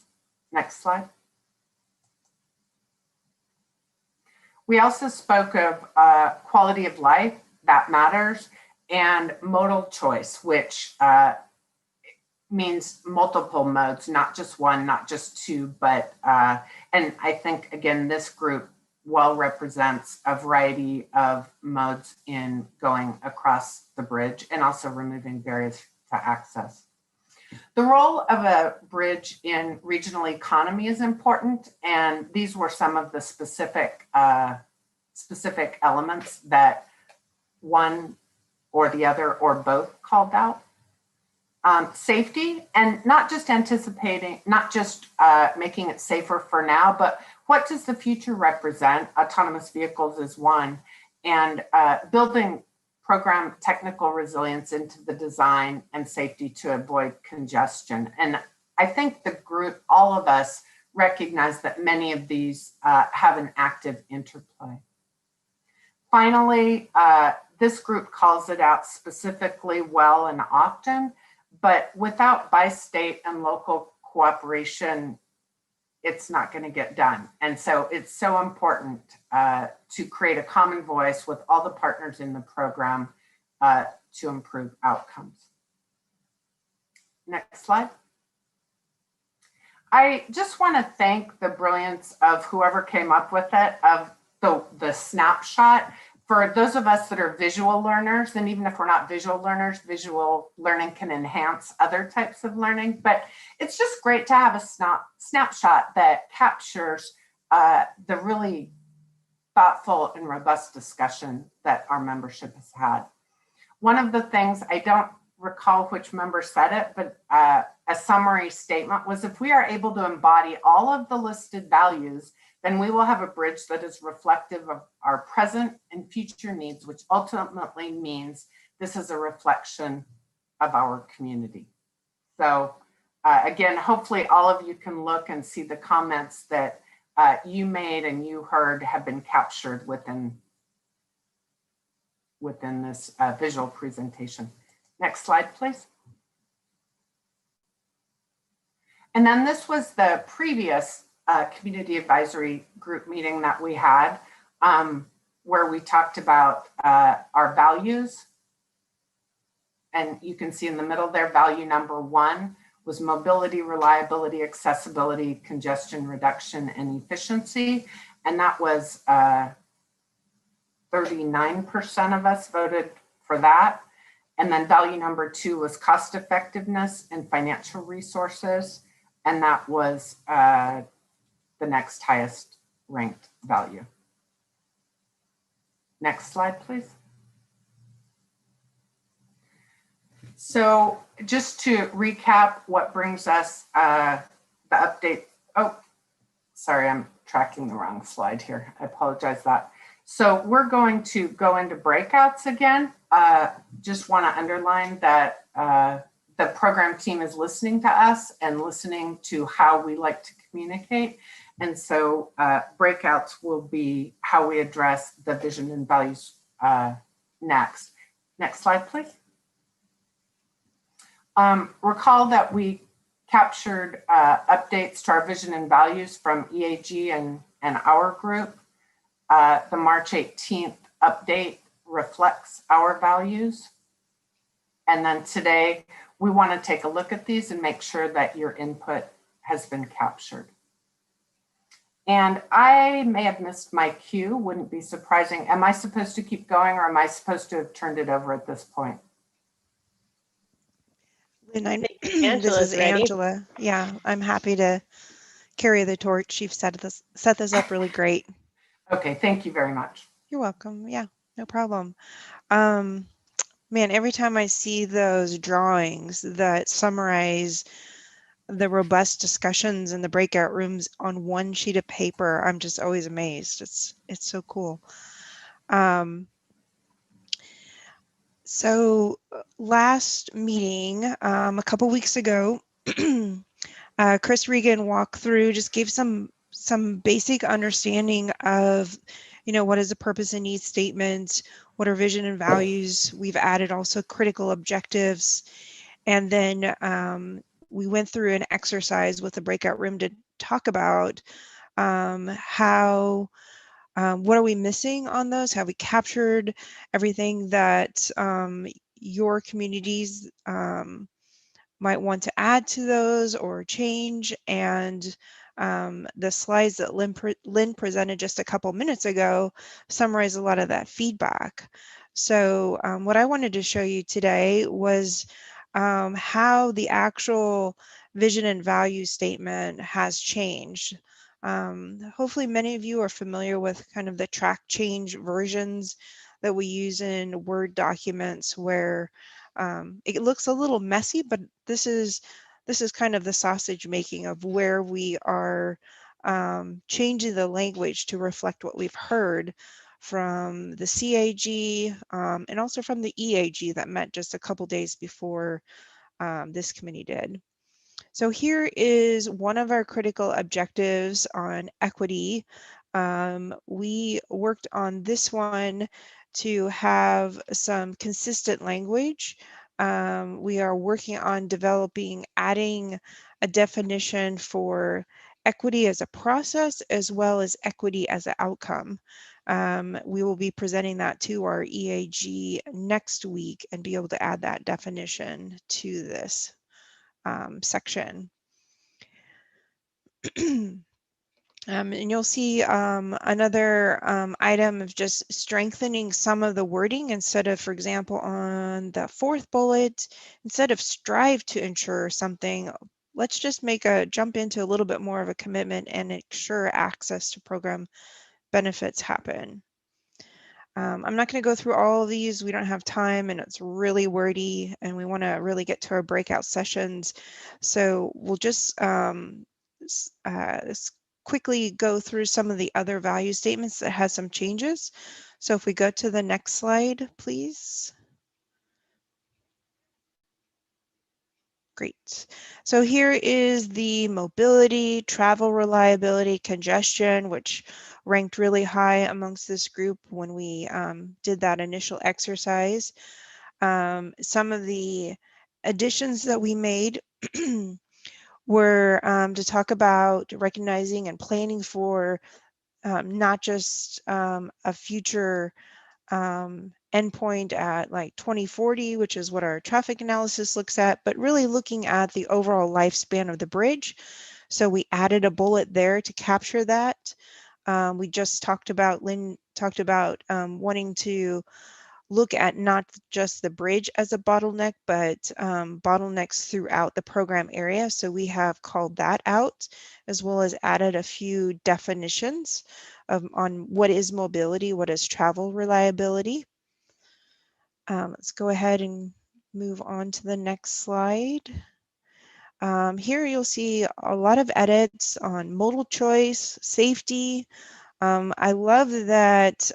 Next slide. We also spoke of quality of life, that matters, and modal choice, which means multiple modes, not just one, not just two, but, and I think, again, this group well represents a variety of modes in going across the bridge and also removing barriers to access. The role of a bridge in regional economy is important, and these were some of the specific elements that one or the other or both called out. Safety, and not just anticipating, not just making it safer for now, but what does the future represent? Autonomous vehicles is one, and building program technical resilience into the design and safety to avoid congestion. And I think the group, all of us, recognize that many of these have an active interplay. Finally, this group calls it out specifically well and often, but without bi-state and local cooperation, it's not going to get done. And so it's so important to create a common voice with all the partners in the program to improve outcomes. Next slide. I just want to thank the brilliance of whoever came up with it, of the snapshot. For those of us that are visual learners, and even if we're not visual learners, visual learning can enhance other types of learning. But it's just great to have a snapshot that captures the really thoughtful and robust discussion that our membership has had. One of the things, I don't recall which member said it, but a summary statement was, if we are able to embody all of the listed values, then we will have a bridge that is reflective of our present and future needs, which ultimately means this is a reflection of our community. So again, hopefully all of you can look and see the comments that you made and you heard have been captured within this visual presentation. Next slide, please. And then this was the previous community advisory group meeting that we had, where we talked about our values and you can see in the middle there, value number 1 was mobility, reliability, accessibility, congestion reduction, and efficiency. And that was 39% of us voted for that. And then value number 2 was cost effectiveness and financial resources. And that was the next highest ranked value. Next slide, please. So just to recap what brings us the update. Oh, sorry, I'm tracking the wrong slide here. I apologize that. So we're going to go into breakouts again. Just want to underline that the program team is listening to us and listening to how we like to communicate. And so breakouts will be how we address the vision and values next. Next slide, please. Recall that we captured updates to our vision and values from EAG and our group. The March 18th update reflects our values. And then today, we want to take a look at these and make sure that your input has been captured. And I may have missed my cue, wouldn't be surprising. Am I supposed to keep going, or am I supposed to have turned it over at this point? Lynn, this is Angela. Yeah, I'm happy to carry the torch. You've set this up really great. Okay, thank you very much. You're welcome. Yeah, no problem. Man, every time I see those drawings that summarize the robust discussions in the breakout rooms on one sheet of paper, I'm just always amazed. It's so cool. So last meeting, a couple weeks ago, Chris Regan walked through, just gave some basic understanding of, what is a purpose and need statement, what are vision and values. We've added also critical objectives. And then we went through an exercise with the breakout room to talk about how, what are we missing on those? Have we captured everything that your communities might want to add to those or change? And the slides that Lynn presented just a couple minutes ago summarize a lot of that feedback. So what I wanted to show you today was how the actual vision and value statement has changed. Hopefully many of you are familiar with kind of the track change versions that we use in Word documents, where it looks a little messy, but this is kind of the sausage making of where we are changing the language to reflect what we've heard from the CAG and also from the EAG that met just a couple days before this committee did. So here is one of our critical objectives on equity. We worked on this one to have some consistent language. We are working on adding a definition for equity as a process as well as equity as an outcome. We will be presenting that to our EAG next week and be able to add that definition to this section. And you'll see another item of just strengthening some of the wording. Instead of, for example, on the 4th bullet, instead of strive to ensure something, let's just jump into a little bit more of a commitment and ensure access to program benefits happen. I'm not going to go through all of these. We don't have time, and it's really wordy, and we want to really get to our breakout sessions. So we'll just quickly go through some of the other value statements that has some changes. So if we go to the next slide, please. Great. So here is the mobility, travel reliability, congestion, which ranked really high amongst this group when we did that initial exercise. Some of the additions that we made were to talk about recognizing and planning for not just a future endpoint at like 2040, which is what our traffic analysis looks at, but really looking at the overall lifespan of the bridge. So we added a bullet there to capture that. We just talked about, Lynn talked about wanting to look at not just the bridge as a bottleneck, but bottlenecks throughout the program area. So we have called that out, as well as added a few definitions on what is mobility, what is travel reliability. Let's go ahead and move on to the next slide. Here you'll see a lot of edits on modal choice, safety. I love that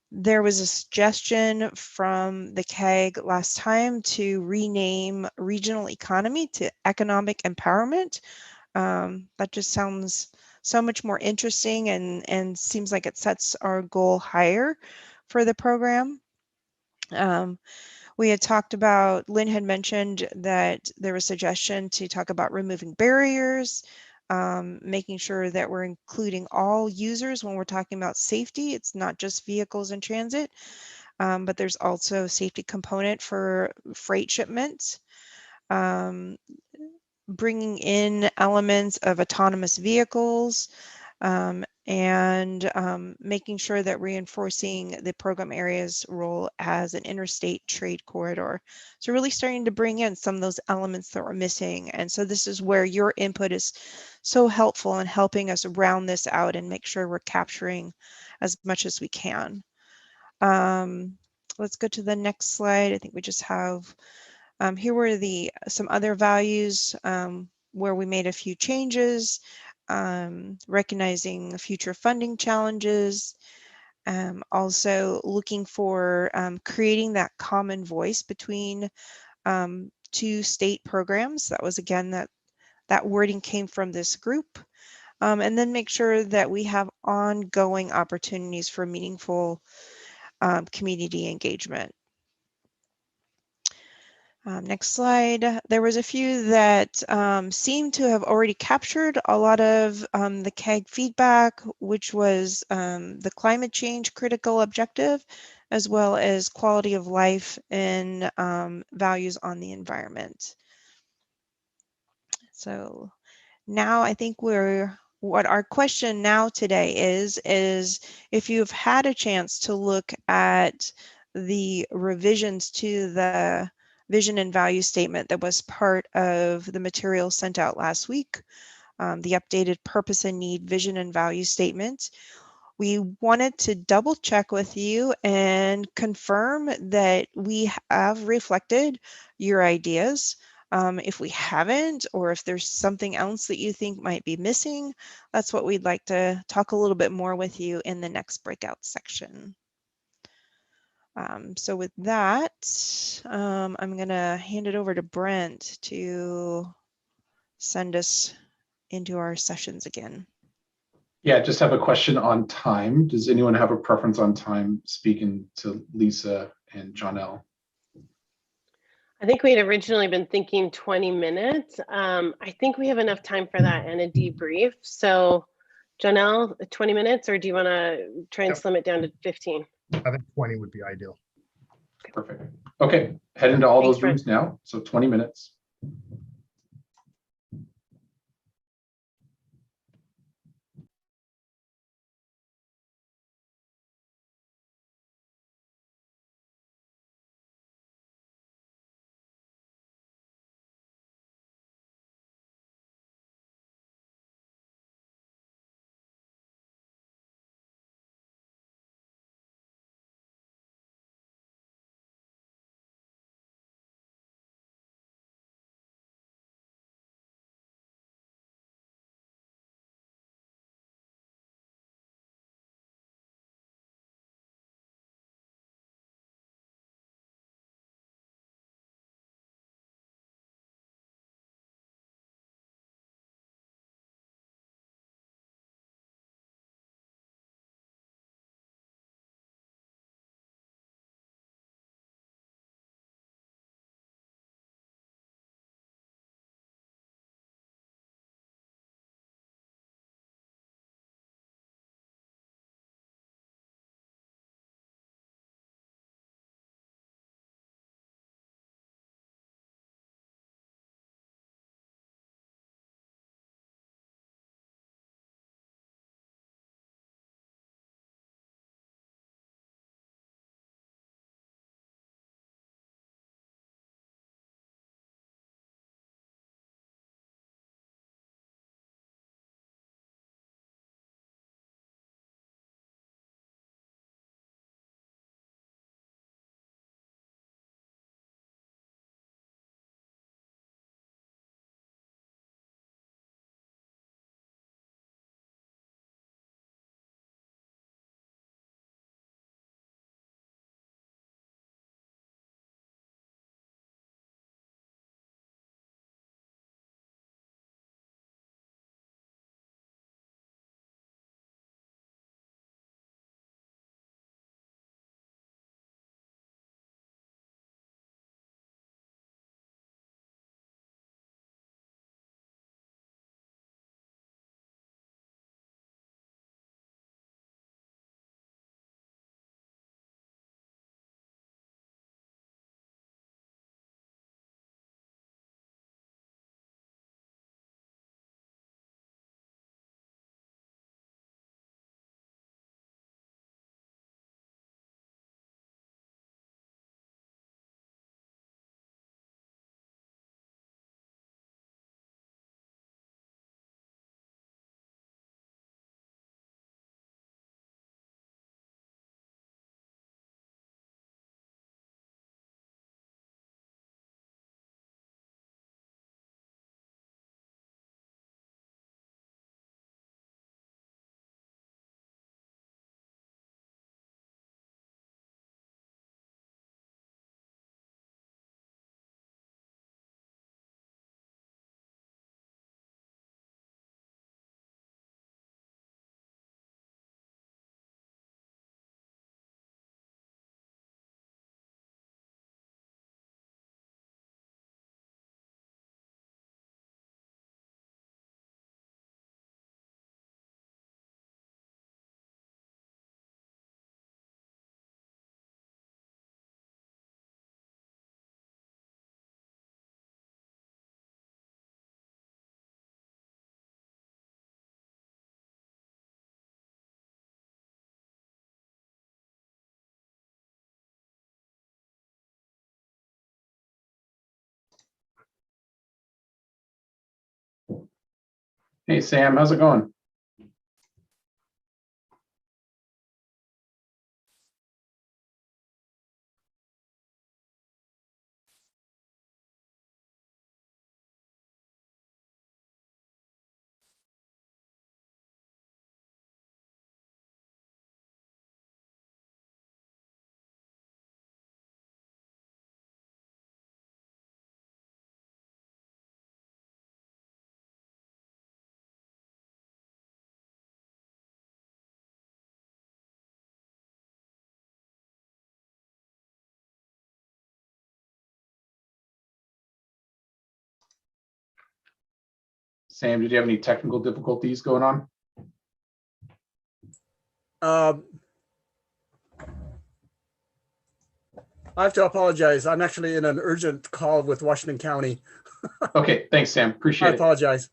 there was a suggestion from the CAG last time to rename regional economy to economic empowerment. That just sounds so much more interesting and seems like it sets our goal higher for the program. We had talked about, Lynn had mentioned that there was a suggestion to talk about removing barriers, making sure that we're including all users when we're talking about safety. It's not just vehicles in transit, but there's also a safety component for freight shipments. Bringing in elements of autonomous vehicles, and making sure that reinforcing the program area's role as an interstate trade corridor. So really starting to bring in some of those elements that were missing. And so this is where your input is so helpful in helping us round this out and make sure we're capturing as much as we can. Let's go to the next slide. I think we just have, here were some other values where we made a few changes. Recognizing future funding challenges, also looking for creating that common voice between two state programs. That was, again, that wording came from this group. And then make sure that we have ongoing opportunities for meaningful community engagement. Next slide. There was a few that seemed to have already captured a lot of the CAG feedback, which was the climate change critical objective, as well as quality of life and values on the environment. So now I think what our question now today is if you've had a chance to look at the revisions to the vision and value statement that was part of the material sent out last week, the updated purpose and need vision and value statement. We wanted to double check with you and confirm that we have reflected your ideas. If we haven't, or if there's something else that you think might be missing, that's what we'd like to talk a little bit more with you in the next breakout section. So with that, I'm going to hand it over to Brent to send us into our sessions again. Yeah, just have a question on time. Does anyone have a preference on time, speaking to Lisa and Johnell? I think we had originally been thinking 20 minutes. I think we have enough time for that and a debrief. So Johnell, 20 minutes, or do you want to try and slim it down to 15? I think 20 would be ideal. Perfect. Okay, head into all those rooms now. So 20 minutes. Hey, Sam, how's it going? Sam, did you have any technical difficulties going on? I have to apologize. I'm actually in an urgent call with Washington County. Okay, thanks, Sam. Appreciate I apologize.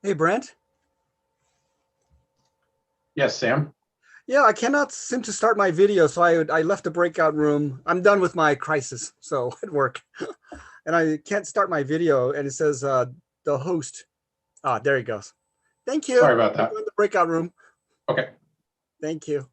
Hey, Brent. Yes, Sam. Yeah, I cannot seem to start my video, so I left the breakout room. I'm done with my crisis, so at work, and I can't start my video, and it says the host. Ah, there he goes. Thank you. Sorry about that. I'm in the breakout room. Okay. Thank you.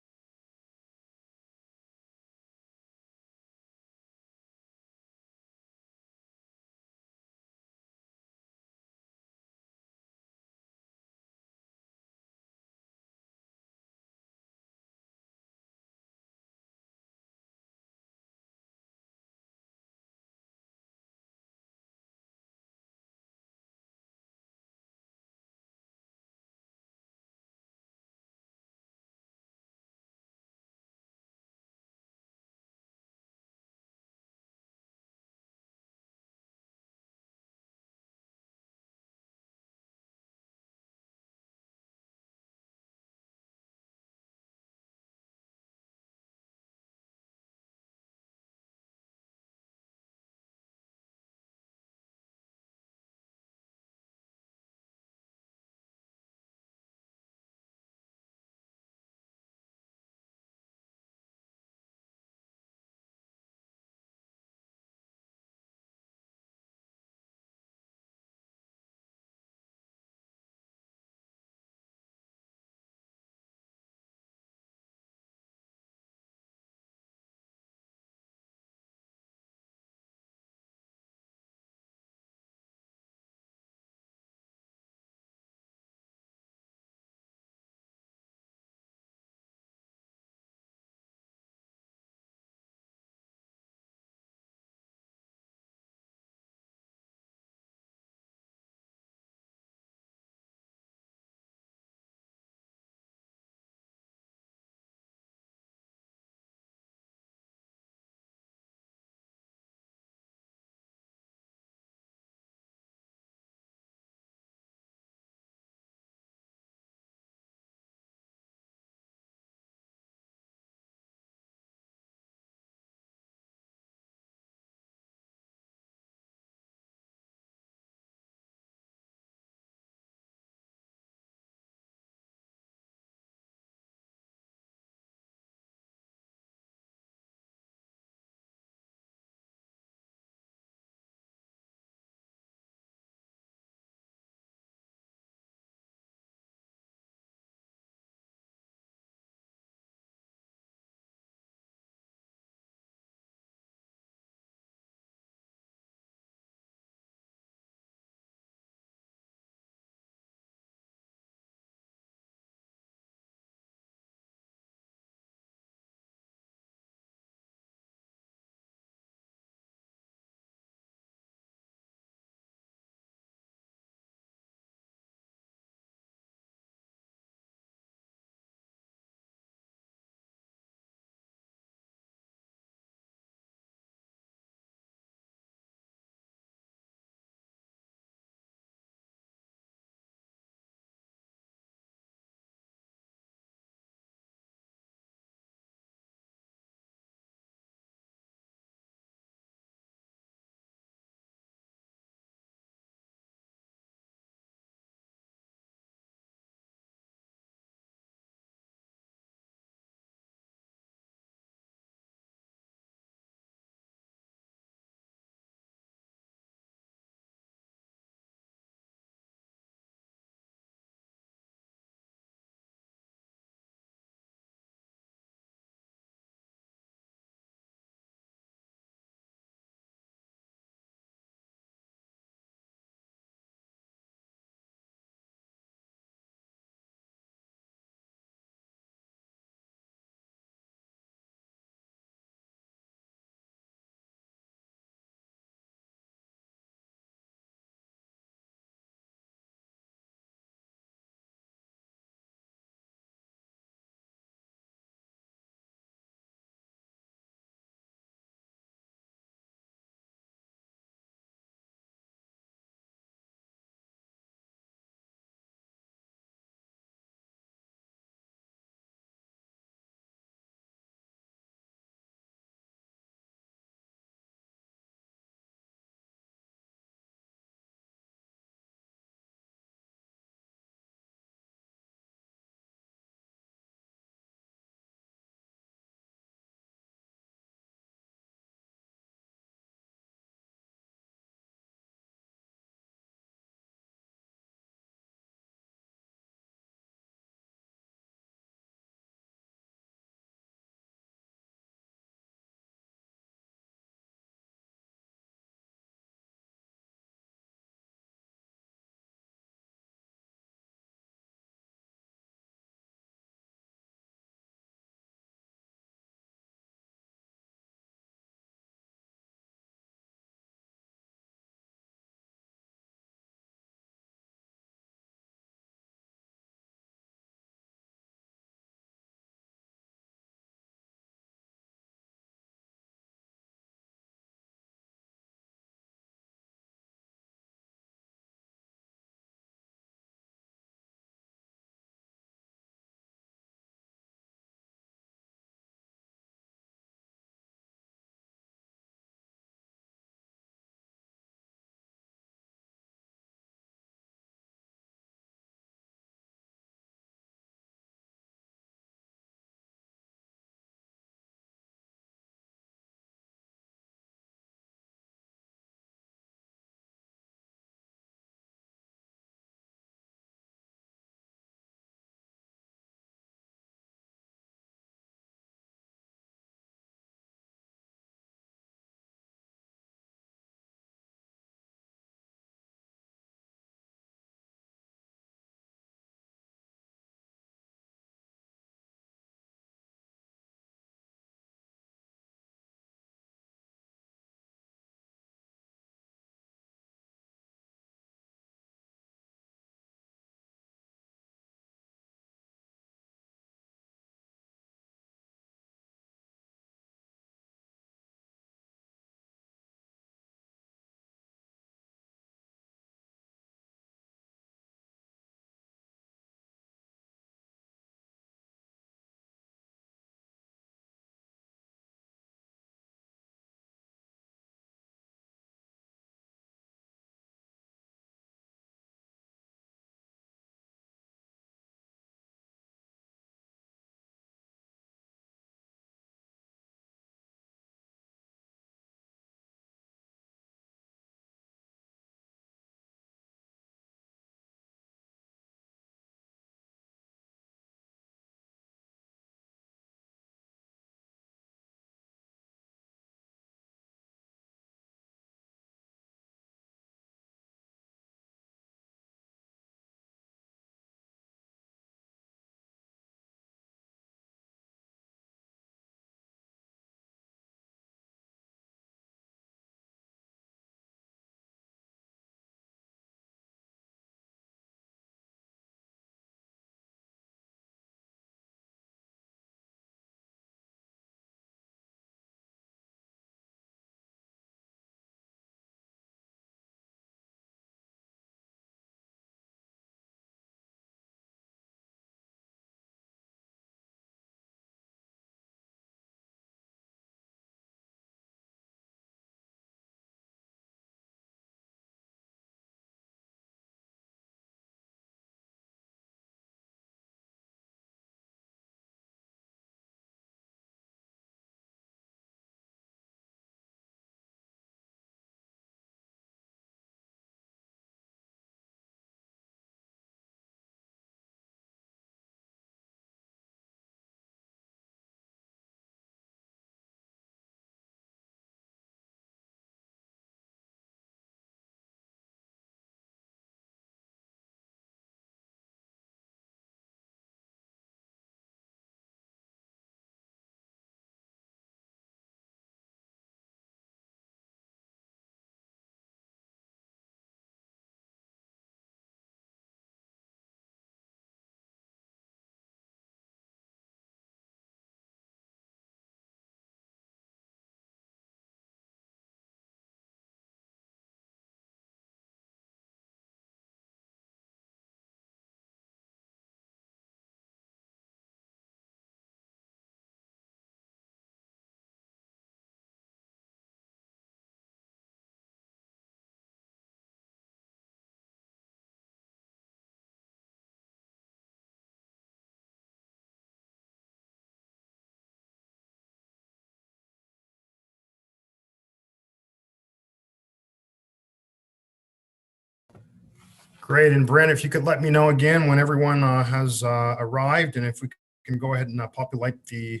Great. And Brent, if you could let me know again when everyone has arrived, and if we can go ahead and populate the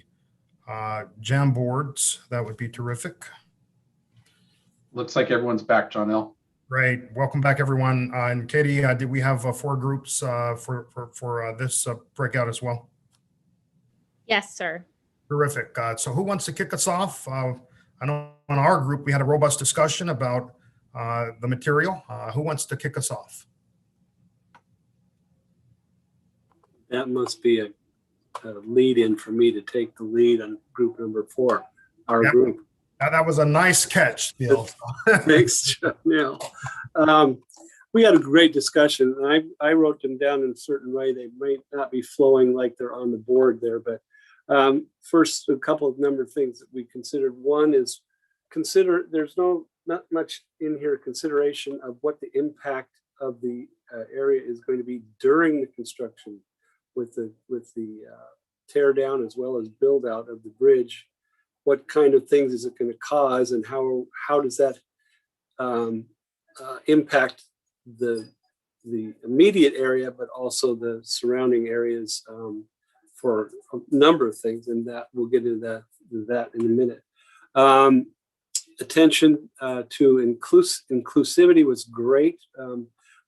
Jam boards, that would be terrific. Looks like everyone's back, Johnell. Great. Welcome back, everyone. And Katie, did we have 4 groups for this breakout as well? Yes, sir. Terrific. So who wants to kick us off? I know in our group, we had a robust discussion about the material. Who wants to kick us off? That must be a lead in for me to take the lead on group number 4, our group. That was a nice catch, Bill. Thanks, Johnell. We had a great discussion, and I wrote them down in a certain way. They might not be flowing like they're on the board there, but first, a couple of number of things that we considered. One is there's not much in here consideration of what the impact of the area is going to be during the construction with the tear down as well as build out of the bridge. What kind of things is it going to cause, and how does that impact the immediate area, but also the surrounding areas for a number of things, and that we'll get into that in a minute. Attention to inclusivity was great.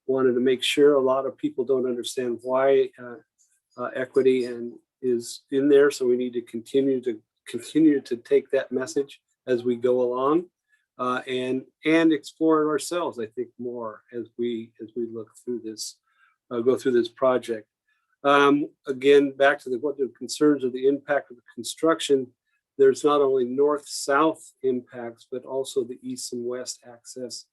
Wanted to make sure. A lot of people don't understand why equity is in there, so we need to continue to take that message as we go along, and explore it ourselves, I think, more as we look through this, go through this project. Again, back to what the concerns of the impact of the construction. There's not only north-south impacts, but also the east and west access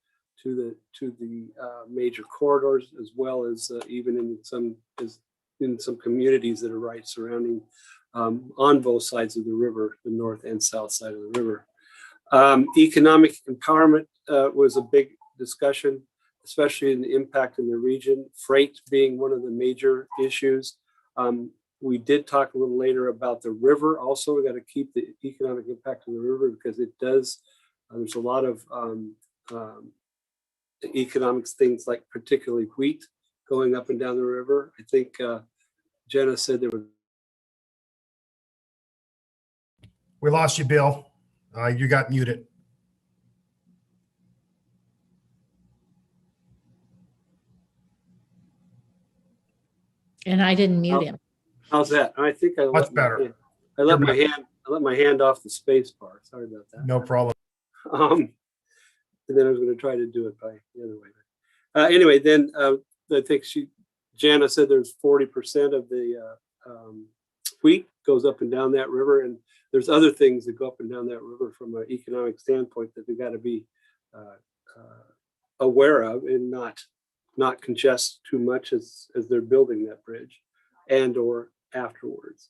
to the major corridors, as well as even in some communities that are right surrounding on both sides of the river, the north and south side of the river. Economic empowerment was a big discussion, especially in the impact in the region, freight being one of the major issues. We did talk a little later about the river. Also, we got to keep the economic impact of the river because it does, there's a lot of economics things like particularly wheat going up and down the river. I think Jenna said there was. We lost you, Bill. You got muted. And I didn't mute him. How's that? I think I Much better. I let my hand off the space bar. Sorry about that. No problem. And then I was going to try to do it by the other way. Anyway, then I think Jana said there's 40% of the wheat goes up and down that river, and there's other things that go up and down that river from an economic standpoint that they've got to be aware of and not congest too much as they're building that bridge and or afterwards.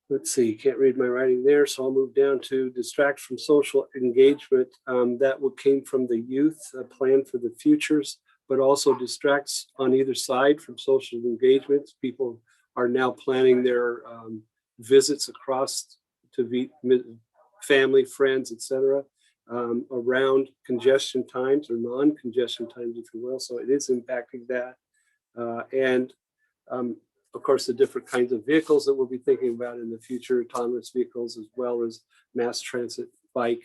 Let's see, can't read my writing there, so I'll move down to distract from social engagement. That came from the youth, a plan for the futures, but also distracts on either side from social engagements. People are now planning their visits across to family, friends, etc., around congestion times or non-congestion times, if you will. So it is impacting that. And of course, the different kinds of vehicles that we'll be thinking about in the future, autonomous vehicles, as well as mass transit, bike,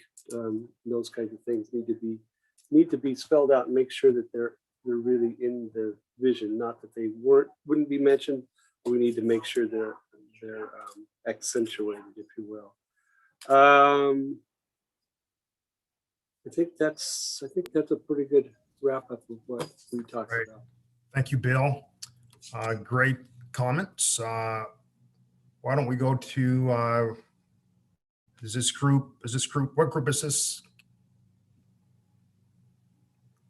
those kinds of things need to be spelled out and make sure that they're really in the vision. Not that they wouldn't be mentioned. We need to make sure they're accentuated, if you will. I think that's a pretty good wrap up of what we talked about. Thank you, Bill. Great comments. Why don't we go to what group is this?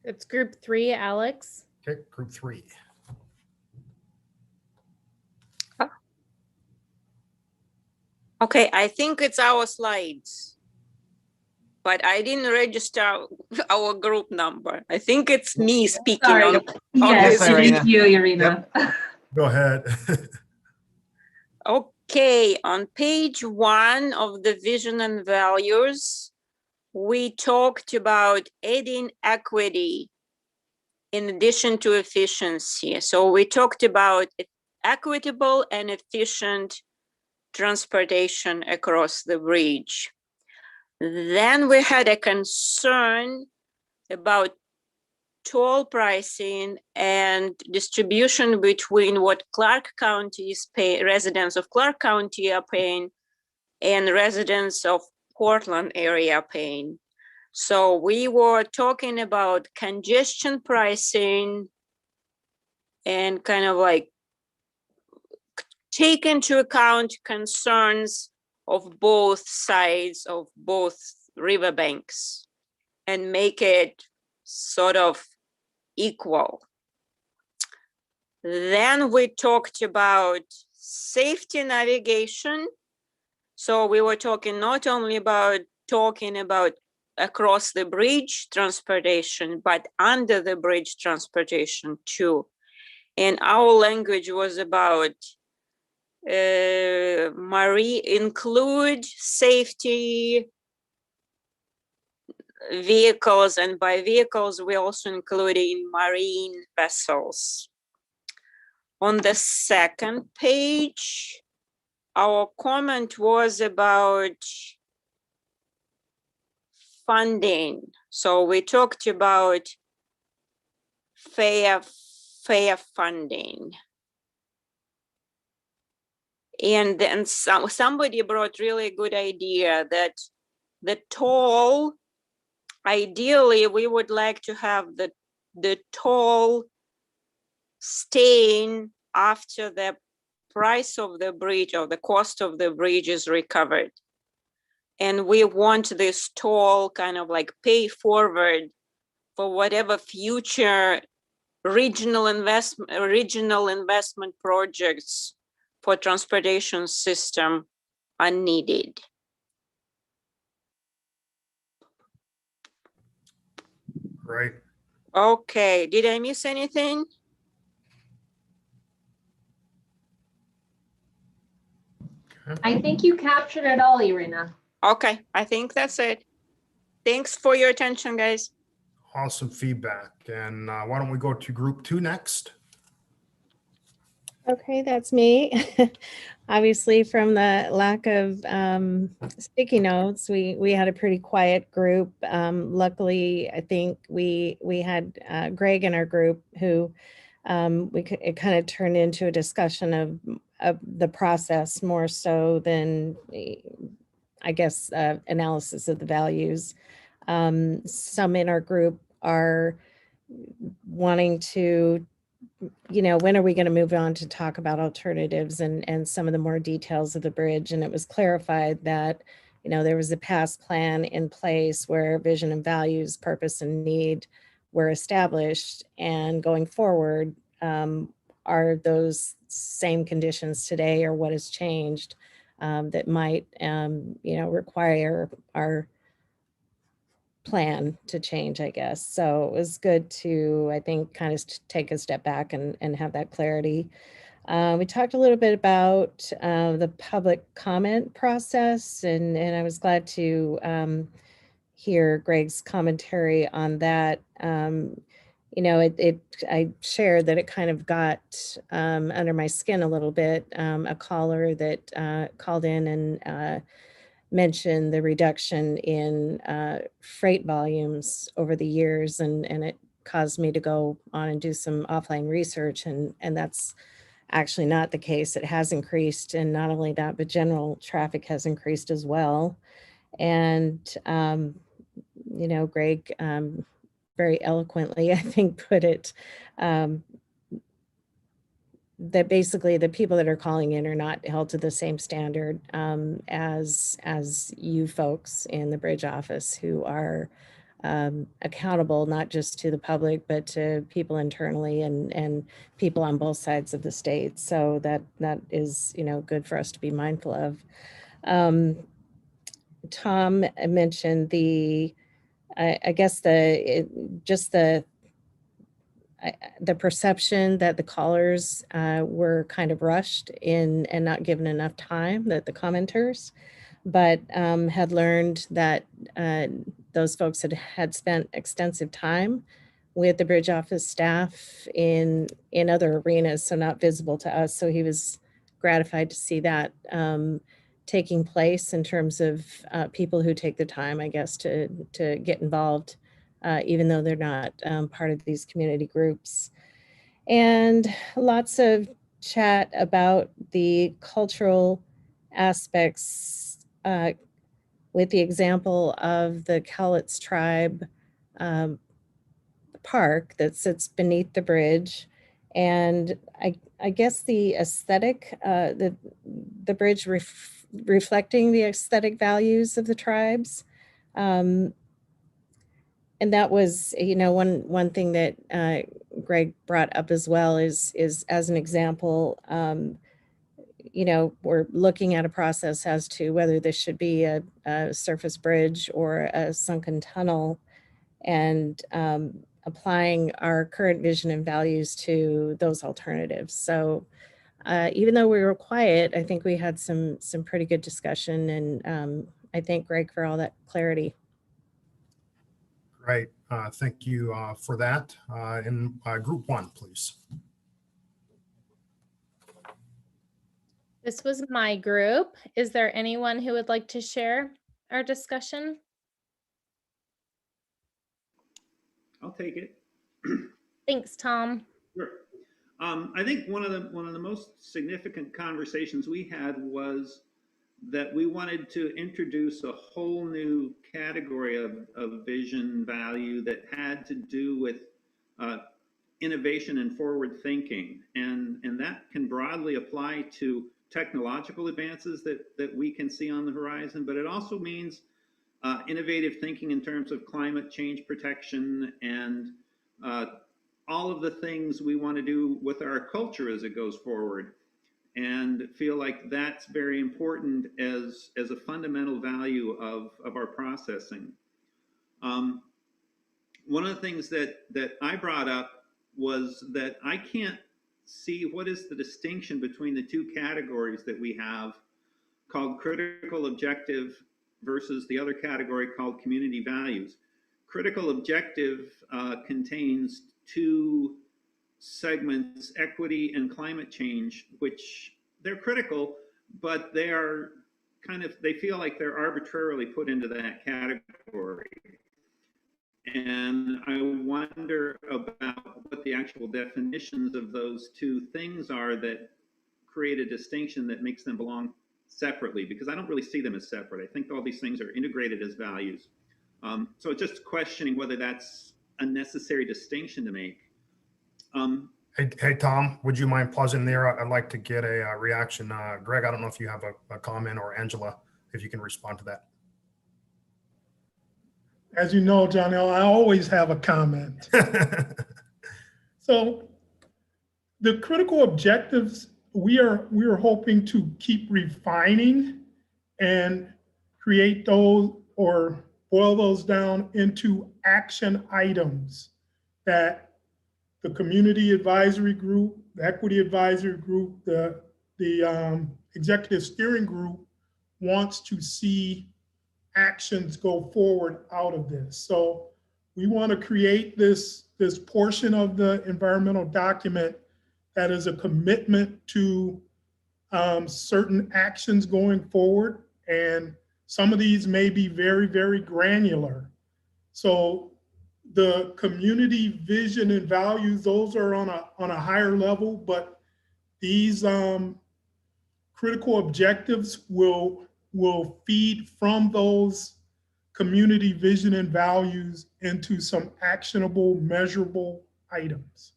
It's group 3, Alex. Okay, group 3. Okay, I think it's our slides, but I didn't register our group number. I think it's me speaking. Sorry. Yes, thank you, Irina. Yep. Go ahead. Okay, on page 1 of the vision and values, we talked about adding equity in addition to efficiency. So we talked about equitable and efficient transportation across the bridge. Then we had a concern about toll pricing and distribution between what Clark County is paying, residents of Clark County are paying, and residents of Portland area paying. So we were talking about congestion pricing and kind of like take into account concerns of both sides of both riverbanks and make it sort of equal. Then we talked about safety navigation. So we were talking not only about across the bridge transportation, but under the bridge transportation too. And our language was about include safety vehicles, and by vehicles we also including marine vessels. On the second page, our comment was about funding. So we talked about fair funding. And then somebody brought really good idea that the toll, ideally we would like to have the toll staying after the price of the bridge or the cost of the bridge is recovered. And we want this toll kind of like pay forward for whatever future regional investment projects for transportation system are needed. Right. Okay, did I miss anything? I think you captured it all, Irina. Okay, I think that's it. Thanks for your attention, guys. Awesome feedback. And why don't we go to group 2 next? Okay, that's me. Obviously, from the lack of sticky notes, we had a pretty quiet group. Luckily, I think we had Greg in our group who it kind of turned into a discussion of the process more so than, I guess, analysis of the values. Some in our group are wanting to, when are we going to move on to talk about alternatives and some of the more details of the bridge? And it was clarified that, there was a past plan in place where vision and values, purpose and need were established, and going forward, are those same conditions today, or what has changed that might, require our plan to change, I guess. So it was good to, I think, kind of take a step back and have that clarity. We talked a little bit about the public comment process, and I was glad to hear Greg's commentary on that. I shared that it kind of got under my skin a little bit. A caller that called in and mentioned the reduction in freight volumes over the years, and it caused me to go on and do some offline research, and that's actually not the case. It has increased, and not only that, but general traffic has increased as well. And Greg very eloquently, I think, put it that basically the people that are calling in are not held to the same standard as you folks in the bridge office, who are accountable not just to the public, but to people internally and people on both sides of the state. So that is, good for us to be mindful of. Tom mentioned I guess the perception that the callers were kind of rushed in and not given enough time, that the commenters, but had learned that those folks had spent extensive time with the bridge office staff in other arenas, so not visible to us. So he was gratified to see that taking place in terms of people who take the time, I guess, to get involved, even though they're not part of these community groups. And lots of chat about the cultural aspects with the example of the Cowlitz tribe park that sits beneath the bridge. And I guess the aesthetic, the bridge reflecting the aesthetic values of the tribes. And that was, you know, one thing that Greg brought up as well is as an example, you know, we're looking at a process as to whether this should be a surface bridge or a sunken tunnel, and applying our current vision and values to those alternatives. So even though we were quiet, I think we had some pretty good discussion, and I thank Greg for all that clarity. Great. Thank you for that. And group one, please. This was my group. Is there anyone who would like to share our discussion? I'll take it. Thanks, Tom. Sure. I think one of the most significant conversations we had was that we wanted to introduce a whole new category of vision value that had to do with innovation and forward thinking, and that can broadly apply to technological advances that we can see on the horizon, but it also means innovative thinking in terms of climate change protection and all of the things we want to do with our culture as it goes forward, and feel like that's very important as a fundamental value of our processing. One of the things that I brought up was that I can't see what is the distinction between the two categories that we have called critical objective versus the other category called community values. Critical objective contains two segments, equity and climate change, which they're critical, but they are they feel like they're arbitrarily put into that category. And I wonder about what the actual definitions of those two things are that create a distinction that makes them belong separately, because I don't really see them as separate. I think all these things are integrated as values. So just questioning whether that's a necessary distinction to make. Hey, Tom, would you mind pausing there? I'd like to get a reaction. Greg, I don't know if you have a comment, or Angela, if you can respond to that. As you know, Johnell, I always have a comment. So the critical objectives, we are hoping to keep refining and create those, or boil those down into action items that the community advisory group, the equity advisory group, the executive steering group wants to see actions go forward out of this. So we want to create this portion of the environmental document that is a commitment to certain actions going forward. And some of these may be very, very granular. So the community vision and values, those are on a higher level, but these critical objectives will feed from those community vision and values into some actionable, measurable items.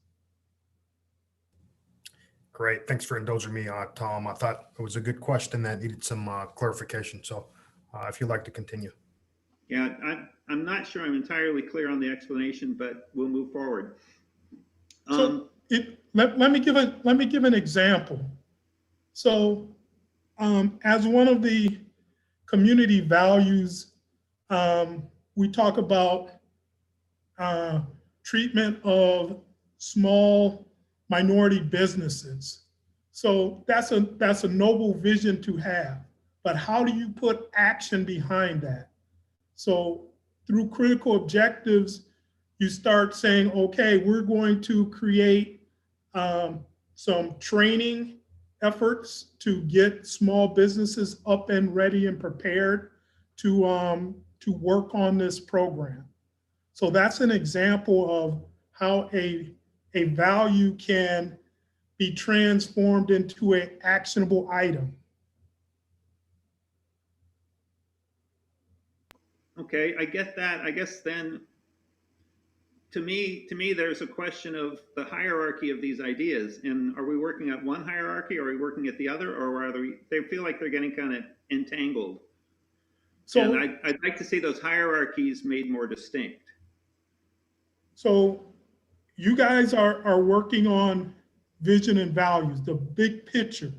Great. Thanks for indulging me, Tom. I thought it was a good question that needed some clarification. So if you'd like to continue. Yeah, I'm not sure I'm entirely clear on the explanation, but we'll move forward. So let me give an example. So as one of the community values, we talk about treatment of small minority businesses. So that's a noble vision to have, but how do you put action behind that? So through critical objectives, you start saying, okay, we're going to create some training efforts to get small businesses up and ready and prepared to work on this program. So that's an example of how a value can be transformed into an actionable item. Okay, I get that. I guess then, to me, there's a question of the hierarchy of these ideas. And are we working at one hierarchy, or are we working at the other, or are they feel like they're getting kind of entangled? So, and I'd like to see those hierarchies made more distinct. So you guys are working on vision and values, the big picture.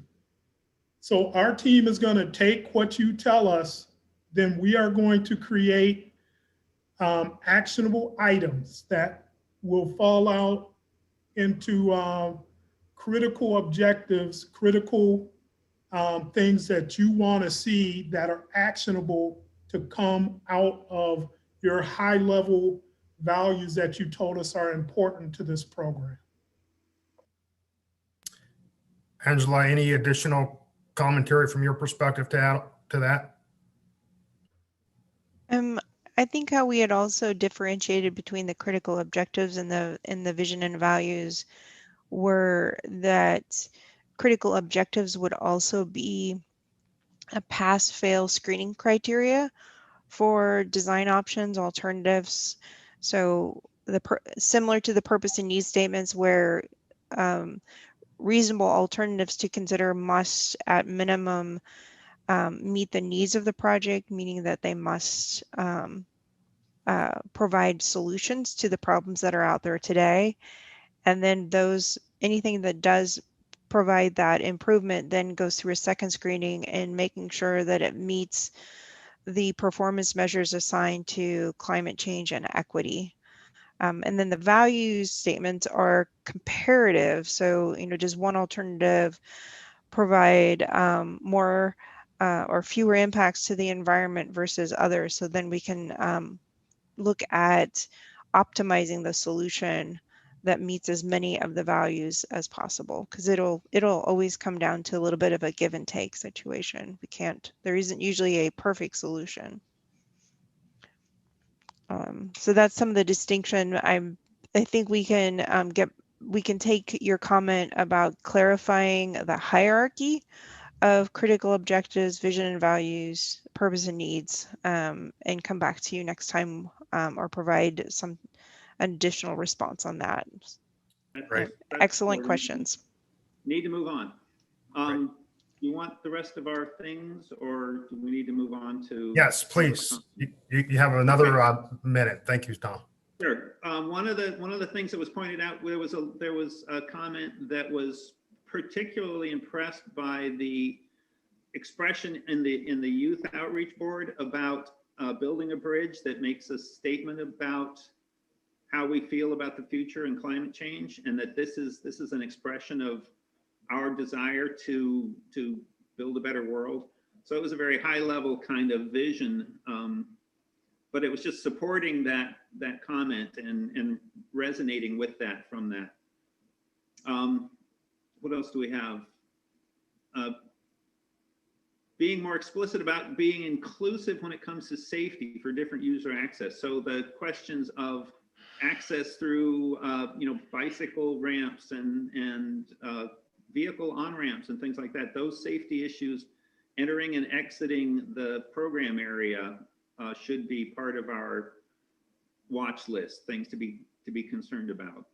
So our team is going to take what you tell us, then we are going to create actionable items that will fall out into critical objectives, critical things that you want to see that are actionable to come out of your high level values that you told us are important to this program. Angela, any additional commentary from your perspective to add to that? I think how we had also differentiated between the critical objectives and the vision and values were that critical objectives would also be a pass-fail screening criteria for design options, alternatives. So similar to the purpose and needs statements, where reasonable alternatives to consider must at minimum meet the needs of the project, meaning that they must provide solutions to the problems that are out there today. And then anything that does provide that improvement then goes through a second screening and making sure that it meets the performance measures assigned to climate change and equity. And then the values statements are comparative. So, does one alternative provide more or fewer impacts to the environment versus others? So then we can look at optimizing the solution that meets as many of the values as possible, because it'll always come down to a little bit of a give and take situation. There isn't usually a perfect solution. So that's some of the distinction. I think we can take your comment about clarifying the hierarchy of critical objectives, vision and values, purpose and needs, and come back to you next time or provide some additional response on that. Right. Excellent questions. Need to move on. You want the rest of our things, or do we need to move on to? Yes, please. You have another minute. Thank you, Tom. Sure. One of the things that was pointed out, there was a comment that was particularly impressed by the expression in the youth outreach board about building a bridge that makes a statement about how we feel about the future and climate change, and that this is an expression of our desire to build a better world. So it was a very high level kind of vision, but it was just supporting that comment and resonating with that from that. What else do we have? Being more explicit about being inclusive when it comes to safety for different user access. So the questions of access through bicycle ramps and vehicle on-ramps and things like that, those safety issues entering and exiting the program area should be part of our watch list, things to be concerned about.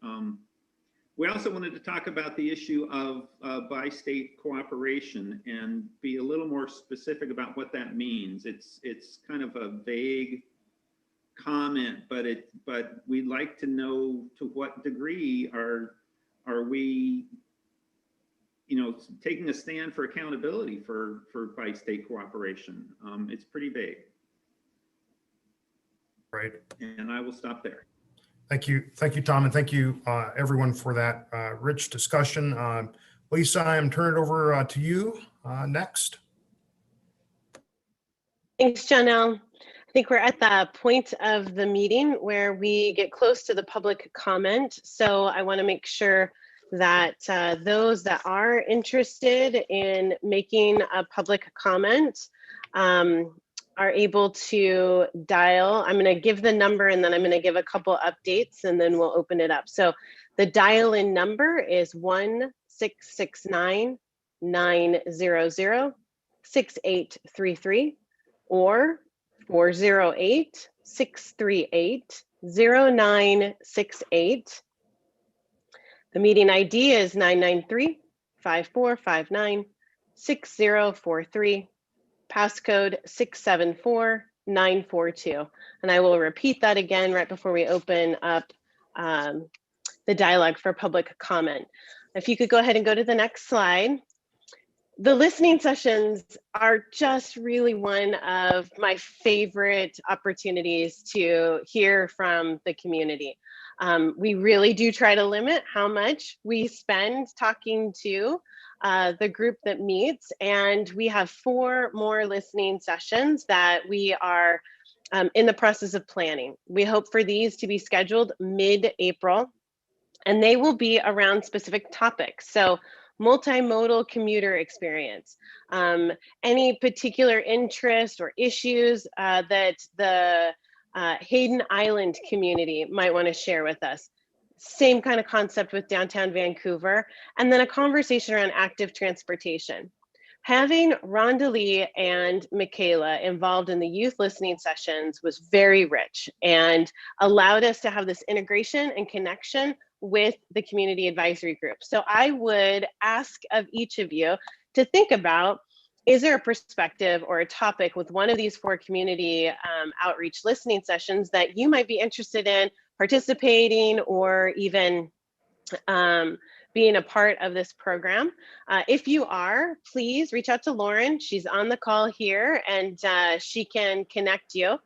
We also wanted to talk about the issue of bi-state cooperation and be a little more specific about what that means. It's kind of a vague comment, but we'd like to know to what degree are we taking a stand for accountability for bi-state cooperation. It's pretty vague. Right. And I will stop there. Thank you, Tom, and thank you, everyone, for that rich discussion. Lisa, I am turning it over to you next. Thanks, Johnell. I think we're at the point of the meeting where we get close to the public comment. So I want to make sure that those that are interested in making a public comment are able to dial. I'm going to give the number and then I'm going to give a couple updates and then we'll open it up. So the dial-in number is 1-669-900-6833 or 408-638-0968. The meeting ID is 993-5459-6043, passcode 674942. And I will repeat that again right before we open up the dialogue for public comment. If you could go ahead and go to the next slide. The listening sessions are just really one of my favorite opportunities to hear from the community. We really do try to limit how much we spend talking to the group that meets, and we have 4 more listening sessions that we are in the process of planning. We hope for these to be scheduled mid-April, and they will be around specific topics. So multimodal commuter experience, any particular interest or issues that the Hayden Island community might want to share with us. Same kind of concept with downtown Vancouver, and then a conversation around active transportation. Having Rhonda Lee and Michaela involved in the youth listening sessions was very rich and allowed us to have this integration and connection with the community advisory group. So I would ask of each of you to think about, is there a perspective or a topic with one of these 4 community outreach listening sessions that you might be interested in participating or even being a part of this program? If you are, please reach out to Lauren. She's on the call here and she can connect you.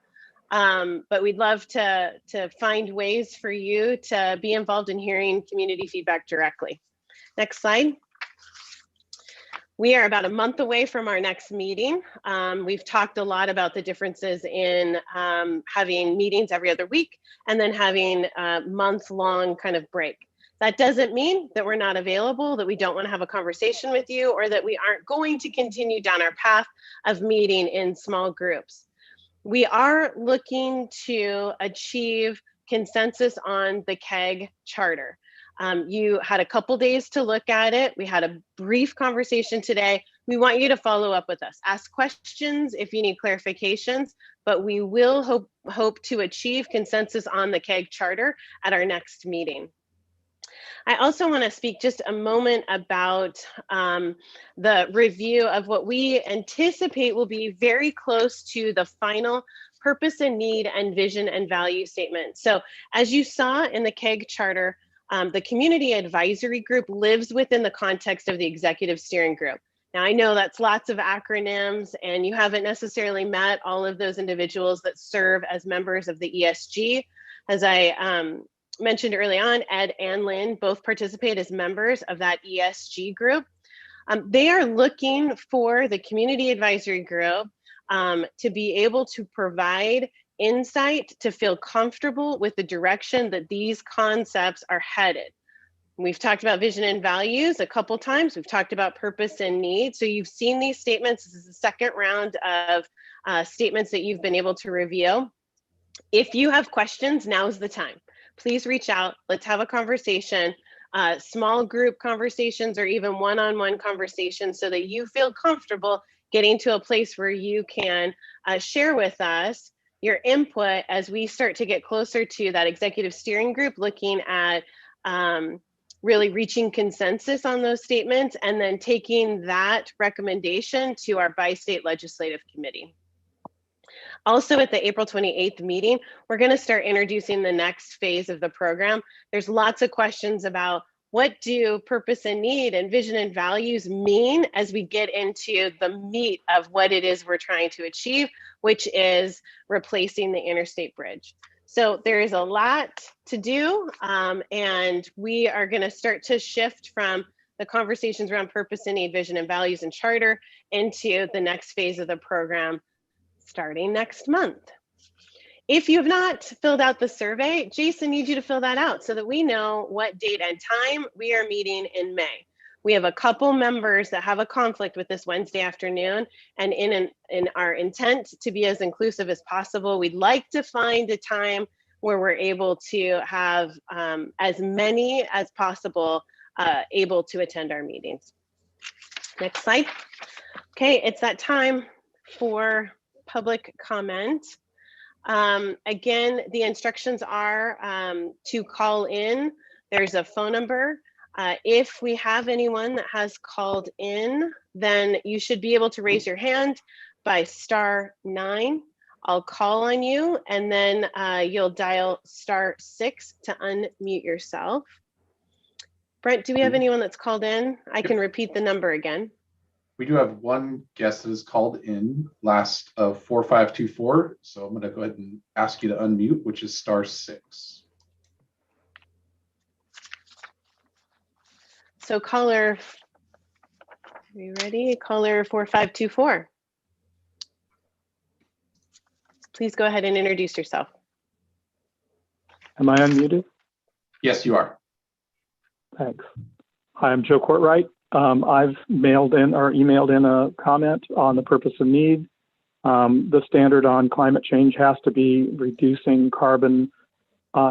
But we'd love to find ways for you to be involved in hearing community feedback directly. Next slide. We are about a month away from our next meeting. We've talked a lot about the differences in having meetings every other week and then having a month-long kind of break. That doesn't mean that we're not available, that we don't want to have a conversation with you, or that we aren't going to continue down our path of meeting in small groups. We are looking to achieve consensus on the CAG charter. You had a couple days to look at it. We had a brief conversation today. We want you to follow up with us. Ask questions if you need clarifications, but we will hope to achieve consensus on the CAG charter at our next meeting. I also want to speak just a moment about the review of what we anticipate will be very close to the final purpose and need and vision and value statement. So as you saw in the CAG charter, the community advisory group lives within the context of the executive steering group. Now, I know that's lots of acronyms and you haven't necessarily met all of those individuals that serve as members of the ESG. As I mentioned early on, Ed and Lynn both participate as members of that ESG group. They are looking for the community advisory group to be able to provide insight to feel comfortable with the direction that these concepts are headed. We've talked about vision and values a couple times. We've talked about purpose and need. So you've seen these statements. This is the second round of statements that you've been able to review. If you have questions, now's the time. Please reach out. Let's have a conversation, small group conversations or even one-on-one conversations so that you feel comfortable getting to a place where you can share with us your input as we start to get closer to that executive steering group, looking at really reaching consensus on those statements and then taking that recommendation to our bi-state legislative committee. Also at the April 28th meeting, we're going to start introducing the next phase of the program. There's lots of questions about what do purpose and need and vision and values mean as we get into the meat of what it is we're trying to achieve, which is replacing the interstate bridge. So there is a lot to do, and we are going to start to shift from the conversations around purpose and need, vision and values and charter into the next phase of the program starting next month. If you have not filled out the survey, Jason needs you to fill that out so that we know what date and time we are meeting in May. We have a couple members that have a conflict with this Wednesday afternoon, and in our intent to be as inclusive as possible, we'd like to find a time where we're able to have as many as possible able to attend our meetings. Next slide. Okay, it's that time for public comment. Again, the instructions are to call in. There's a phone number. If we have anyone that has called in, then you should be able to raise your hand by *9. I'll call on you, and then you'll dial *6 to unmute yourself. Brent, do we have anyone that's called in? I can repeat the number again. We do have one guest that is called in, last of 4524. So I'm going to go ahead and ask you to unmute, which is *6. So caller, are you ready? Caller 4524. Please go ahead and introduce yourself. Am I unmuted? Yes, you are. Thanks. Hi, I'm Joe Courtwright. I've mailed in or emailed in a comment on the purpose of need. The standard on climate change has to be reducing carbon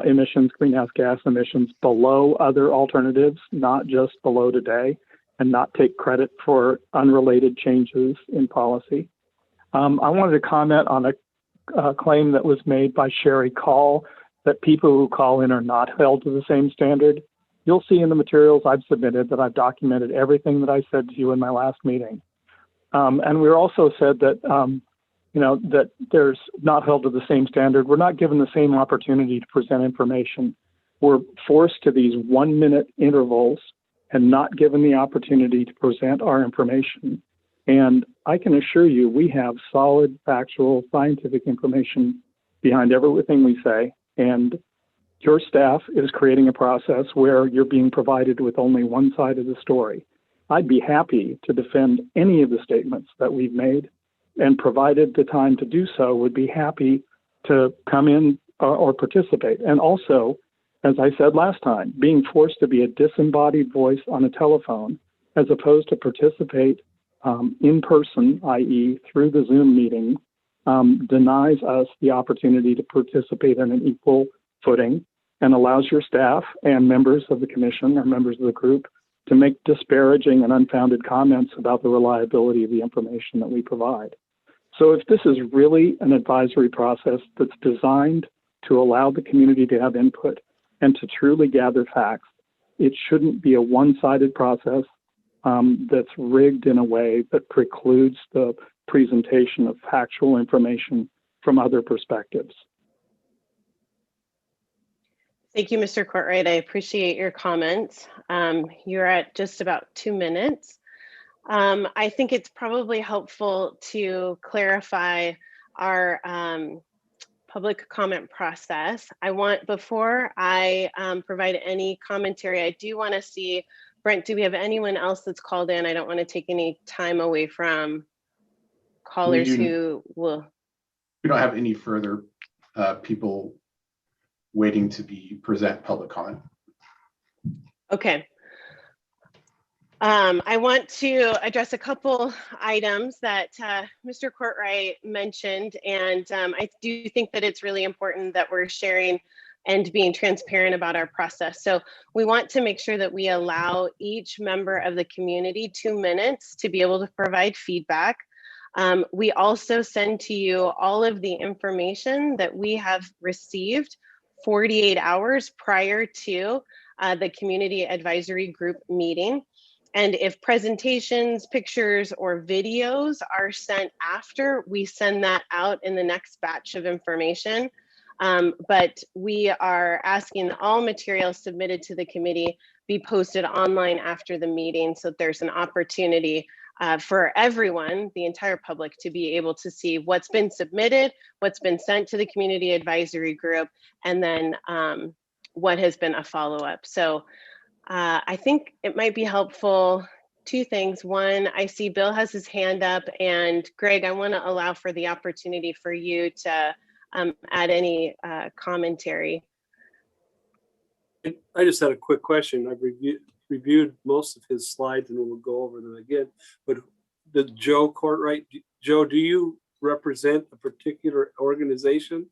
emissions, greenhouse gas emissions below other alternatives, not just below today, and not take credit for unrelated changes in policy. I wanted to comment on a claim that was made by Sherry Call that people who call in are not held to the same standard. You'll see in the materials I've submitted that I've documented everything that I said to you in my last meeting. And we also said that, that there's not held to the same standard. We're not given the same opportunity to present information. We're forced to these 1-minute intervals and not given the opportunity to present our information. And I can assure you, we have solid, factual, scientific information behind everything we say. And your staff is creating a process where you're being provided with only one side of the story. I'd be happy to defend any of the statements that we've made, and provided the time to do so, would be happy to come in or participate. And also, as I said last time, being forced to be a disembodied voice on a telephone, as opposed to participate in person, i.e. through the Zoom meeting, denies us the opportunity to participate in an equal footing and allows your staff and members of the commission or members of the group to make disparaging and unfounded comments about the reliability of the information that we provide. So if this is really an advisory process that's designed to allow the community to have input and to truly gather facts, it shouldn't be a one-sided process that's rigged in a way that precludes the presentation of factual information from other perspectives. Thank you, Mr. Courtwright. I appreciate your comments. You're at just about 2 minutes. I think it's probably helpful to clarify our public comment process. Before I provide any commentary, I do want to see, Brent, do we have anyone else that's called in? I don't want to take any time away from callers who will. We don't have any further people waiting to present public comment. Okay. I want to address a couple items that Mr. Courtwright mentioned, and I do think that it's really important that we're sharing and being transparent about our process. So we want to make sure that we allow each member of the community 2 minutes to be able to provide feedback. We also send to you all of the information that we have received 48 hours prior to the community advisory group meeting. And if presentations, pictures, or videos are sent after, we send that out in the next batch of information. But we are asking that all materials submitted to the committee be posted online after the meeting, so there's an opportunity for everyone, the entire public, to be able to see what's been submitted, what's been sent to the community advisory group, and then what has been a follow-up. So I think it might be helpful, 2 things. One, I see Bill has his hand up, and Greg, I want to allow for the opportunity for you to add any commentary. I just had a quick question. I've reviewed most of his slides and we'll go over them again. But the Joe Courtright, Joe, do you represent a particular organization?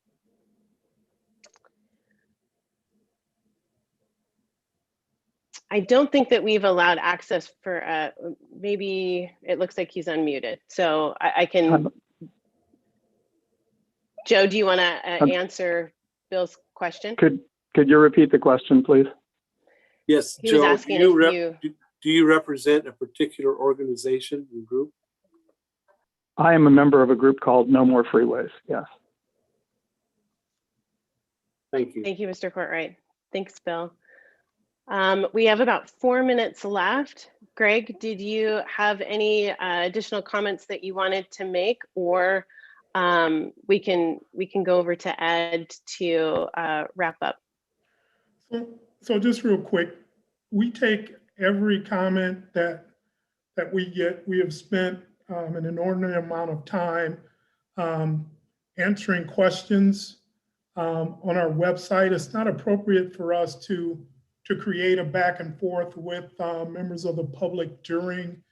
I don't think that we've allowed access for, maybe it looks like he's unmuted. So I can, Joe, do you want to answer Bill's question? Could you repeat the question, please? Yes, He was Joe, asking do you represent a particular organization and group? I am a member of a group called No More Freeways, yes. Thank you. Thank you, Mr. Courtright. Thanks, Bill. We have about 4 minutes left. Greg, did you have any additional comments that you wanted to make, or we can go over to Ed to wrap up? So just real quick, we take every comment that we get. We have spent an inordinate amount of time answering questions on our website. It's not appropriate for us to create a back and forth with members of the public during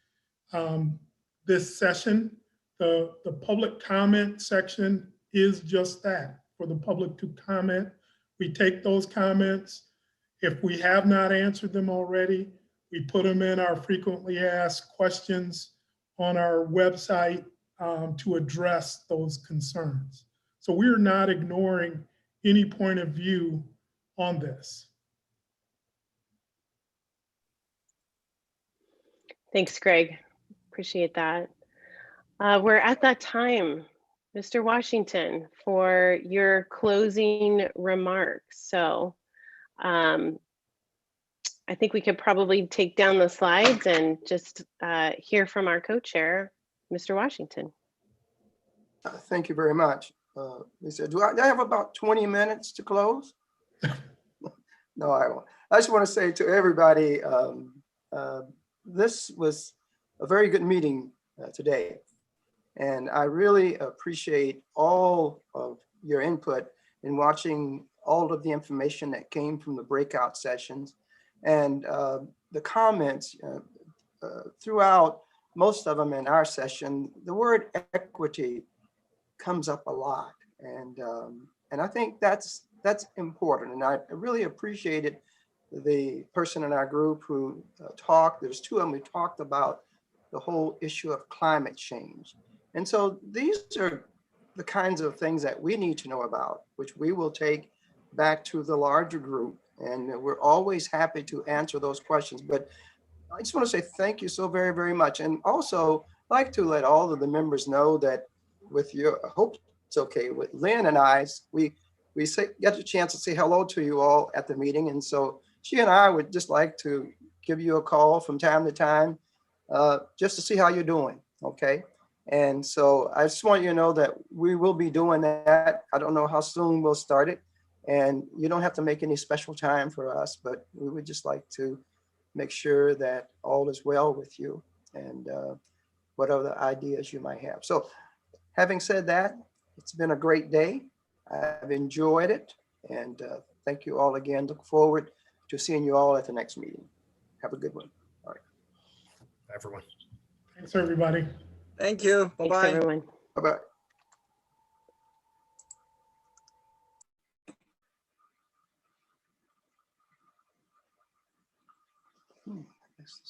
this session. The public comment section is just that, for the public to comment. We take those comments. If we have not answered them already, we put them in our frequently asked questions on our website to address those concerns. So we're not ignoring any point of view on this. Thanks, Greg. Appreciate that. We're at that time, Mr. Washington, for your closing remarks. So I think we could probably take down the slides and just hear from our co-chair, Mr. Washington. Thank you very much. Lisa, do I have about 20 minutes to close? No, I won't. I just want to say to everybody, this was a very good meeting today. And I really appreciate all of your input in watching all of the information that came from the breakout sessions and the comments throughout, most of them in our session. The word equity comes up a lot, and I think that's important. And I really appreciated the person in our group who talked. There's two of them who talked about the whole issue of climate change. And so these are the kinds of things that we need to know about, which we will take back to the larger group. And we're always happy to answer those questions. But I just want to say thank you so very, very much. And also like to let all of the members know that with your, I hope it's okay, with Lynn and I, we get a chance to say hello to you all at the meeting. And so she and I would just like to give you a call from time to time just to see how you're doing, okay? And so I just want you to know that we will be doing that. I don't know how soon we'll start it. And you don't have to make any special time for us, but we would just like to make sure that all is well with you and what other ideas you might have. So having said that, it's been a great day. I've enjoyed it. And thank you all again. Look forward to seeing you all at the next meeting. Have a good one. All right. Everyone. Thanks, everybody. Thank you. Bye-bye. Thanks, everyone. Bye-bye. This